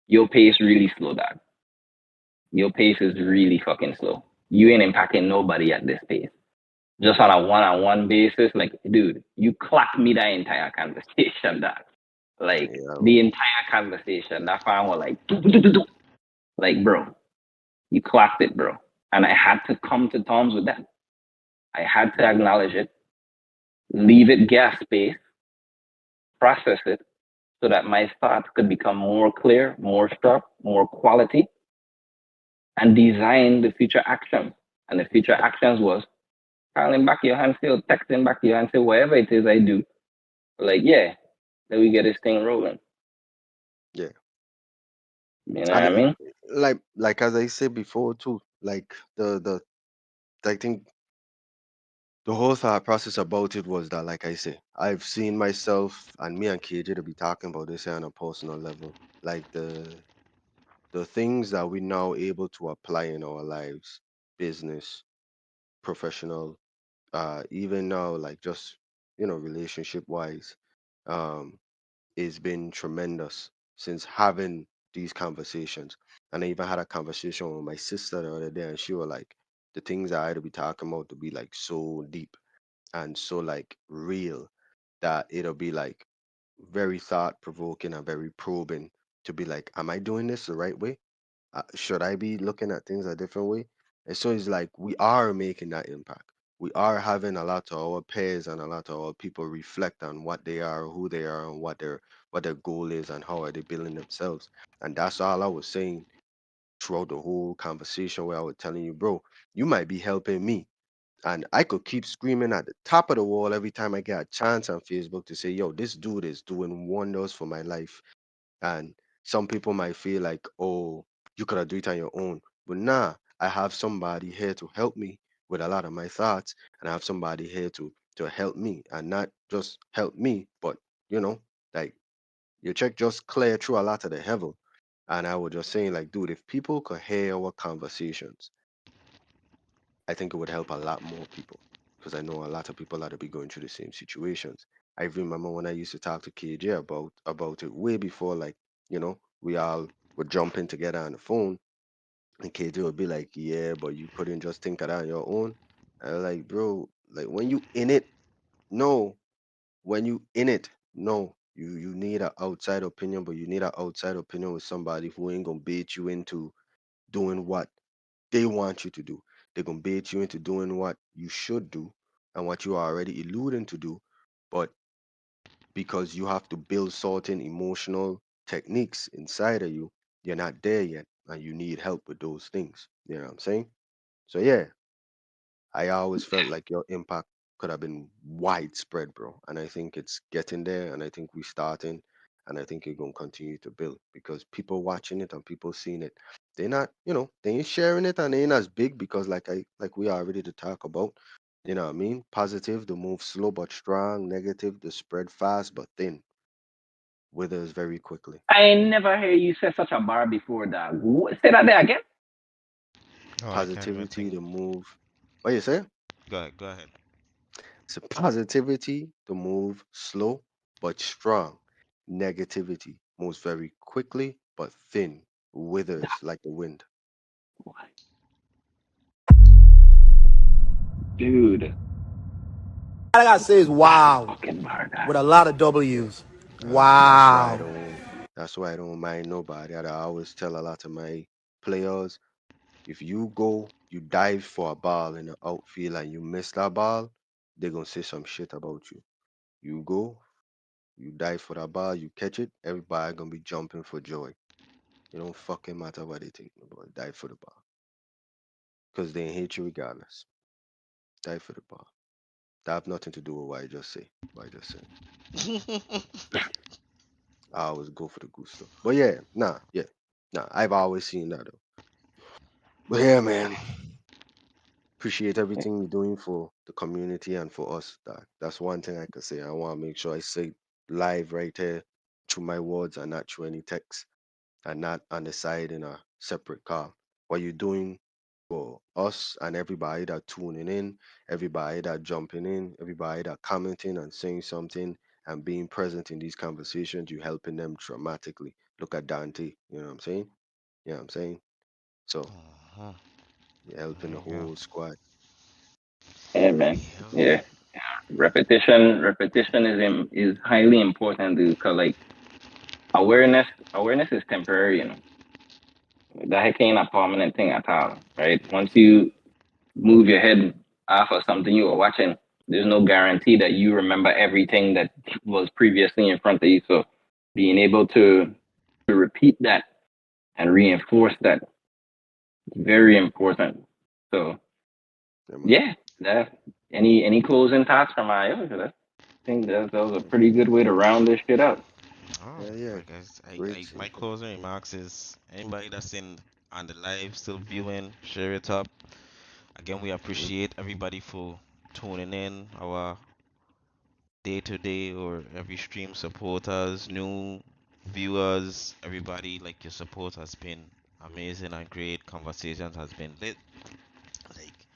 your pace really slow down. Your pace is really fucking slow. You ain't impacting nobody at this pace. Just on a one-on-one basis, like, dude, you clocked me that entire conversation, that like Yeah, the entire conversation. That file was like, do, do, do, do, do. Like, bro, you clocked it, bro. And I had to come to terms with that. I had to acknowledge it, leave it gas space, process it, so that my thoughts could become more clear, more sharp, more quality, and design the future actions. And the future actions was calling back your hand, still texting back your hand, say whatever it is I do. Like, yeah, then we get this thing rolling. yeah. You know what And I mean? like as I said before too, like the I think the whole thought process about it was that, like I say, I've seen myself and me and KJ to be talking about this here on a personal level, like the things that we now able to apply in our lives, business, professional, even now, like just relationship wise, um, it's been tremendous since having these conversations. And I even had a conversation with my sister the other day, and she was like, the things that I had to be talking about to be like so deep and so like real that it'll be like very thought provoking and very probing to be like, am I doing this the right way? Should I be looking at things a different way? And so it's like we are making that impact. We are having a lot of our peers and a lot of our people reflect on what they are, who they are, and what their goal is, and how are they building themselves. And that's all I was saying throughout the whole conversation, where I was telling you, bro, you might be helping me, and I could keep screaming at the top of the wall every time I get a chance on Facebook to say, yo, this dude is doing wonders for my life. And some people might feel like, oh, you could have do it on your own. But nah, I have somebody here to help me with a lot of my thoughts, and I have somebody here to help me, and not just help me, but like your check just clear through a lot of the heaven. And I was just saying, like, dude, if people could hear our conversations, I think it would help a lot more people, because I know a lot of people that be going through the same situations. I remember when I used to talk to KJ about it way before, like, we all were jumping together on the phone, and KJ would be like, "Yeah, but you couldn't just think of that on your own." I was like, "Bro, like when you in it, no. When you in it, no. You need an outside opinion, but you need an outside opinion with somebody who ain't gonna bait you into doing what they want you to do. They're gonna bait you into doing what you should do and what you are already alluding to do, but because you have to build certain emotional techniques inside of you, you're not there yet, and you need help with those things. You know what I'm saying? So yeah, I always felt like your impact could have been widespread, bro. And I think it's getting there, and I think we're starting, and I think you're gonna continue to build because people watching it and people seeing it, they're not, they ain't sharing it and they ain't as big because like we are ready to talk about. You know what I mean? Positive, the move slow but strong. Negative, the spread fast but thin. Withers very quickly. I never heard you say such a bar before, dog. Say that there again. Oh, I can't even Positivity, think. the move. What you say? Go ahead. So positivity to move slow but strong. Negativity moves very quickly but thin, withers like the wind. Dude, All I gotta say is that's a wow, fucking bar, dog. with a lot of W's. That's why I Wow. don't. That's why I don't mind nobody. I always tell a lot of my players, if you go, you dive for a ball in the outfield and you miss that ball, they're gonna say some shit about you. You go, you dive for that ball, you catch it, everybody gonna be jumping for joy. It don't fucking matter what they think about it. Dive for the ball. Because they hate you regardless. Die for the ball. That have nothing to do with what I just say. What I just said. I always go for the gusto. But yeah, nah. I've always seen that though. But yeah, man. appreciate everything you're doing for the community and for us. That's one thing I could say. I want to make sure I say live right here through my words and not through any text and not on the side in a separate car. What you're doing for us and everybody that tuning in, everybody that jumping in, everybody that commenting and saying something and being present in these conversations, you're helping them dramatically. Look at Dante, you know what I'm saying? You know what I'm saying? So Uh-huh. you're helping There the you go. whole squad. Yeah, man. Yep. Yeah. Repetition is highly important because like awareness is temporary, you know. That heck ain't a permanent thing at all, right? Once you move your head off of something you were watching, there's no guarantee that you remember everything that was previously in front of you. So being able to repeat that and reinforce that is very important. So Yeah, man. yeah, that any closing thoughts from Io? I think that was a pretty good way to round this shit out. Oh, Yeah, yeah. I guess Great. my closing remarks is anybody that's in on the live still viewing, share it up. Again, we Mm-hmm. appreciate everybody for tuning in, our day to day or every stream supporters, new viewers, everybody. Like your support has been amazing and great. Conversations has been lit. Like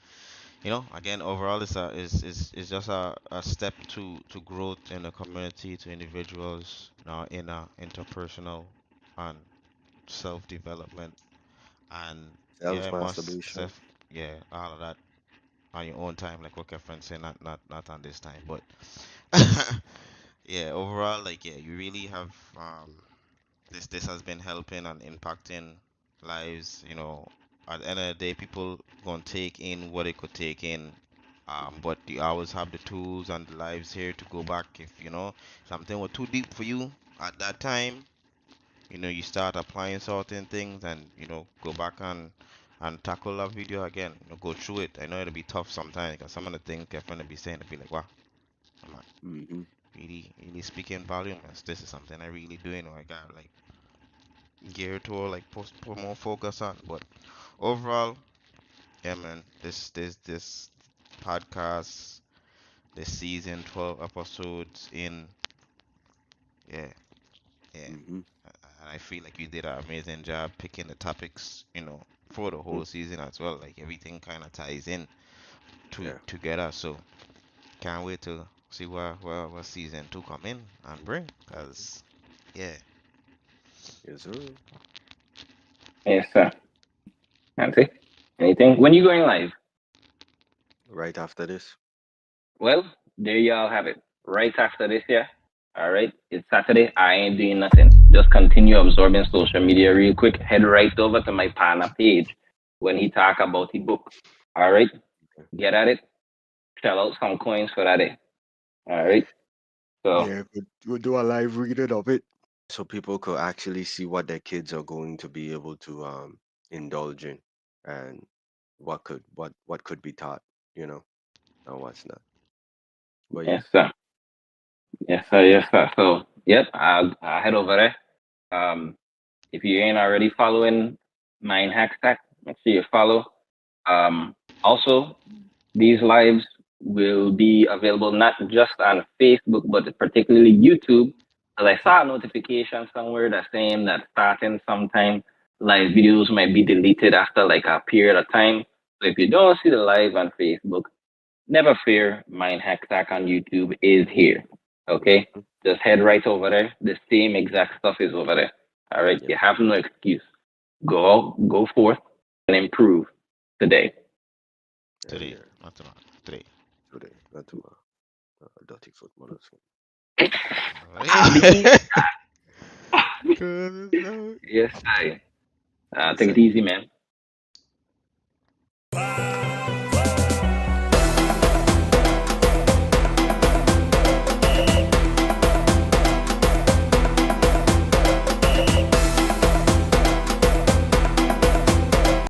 again, overall, is just a step to growth in the community, to individuals, in a interpersonal and self development, and Self yeah, must masturbation. self, yeah, all of that on your own time, like what Kefren said, not on this time, but yeah, overall, like yeah, you really have this has been helping and impacting lives. At the end of the day, people gonna take in what they could take in. But you always have the tools and the lives here to go back if something was too deep for you at that time. You start applying certain things and go back and tackle that video again. Go through it. I know it'll be tough sometimes because some of the things Kevin will be saying will be like, wow, I'm not Mm-hmm. really speaking volume. This is something I really doing or I got like gear to or like put more focus on. But overall, yeah, man, this podcast, this season 12 episodes in, yeah, yeah. Mm-hmm. And I feel like you did an amazing job picking the topics, for the Mm-hmm. whole season as well. Like everything kind of ties in Yeah. together. So can't wait to see what season 2 come in and bring. Cause yeah, Yes, sir. Yes, sir. Nancy, anything? When you going live? Right after this. Well, there y'all have it. Right after this, yeah. All right. It's Saturday. I ain't doing nothing. Just continue absorbing social media real quick. Head right over to my partner page when he talk about the book. All right. Get at it. Shell out some coins for that day. All right. So Yeah, we'll do a live reading of it. So people could actually see what their kids are going to be able to indulge in and what could be taught, you know, and what's not. But yeah. yes, sir. Yes, sir. Yes, sir. So yep, I'll head over there. If you ain't already following MindHack Sack, make sure you follow. Um, Also, these lives will be available not just on Facebook, but particularly YouTube. As I saw a notification somewhere that's saying that starting sometime, live videos might be deleted after like a period of time. So if you don't see the live on Facebook, never fear. Mind Hack Sack on YouTube is here. Okay, Mhm. just head right over there. The same exact stuff is over there. All right, Yeah. you have no excuse. Go out, go forth, and improve today. Yeah, today, yeah. not tomorrow, today. Today, not tomorrow. Dirty foot mothers. I'll be easy. Good. Yes, I. Yes, Take it I. easy, man.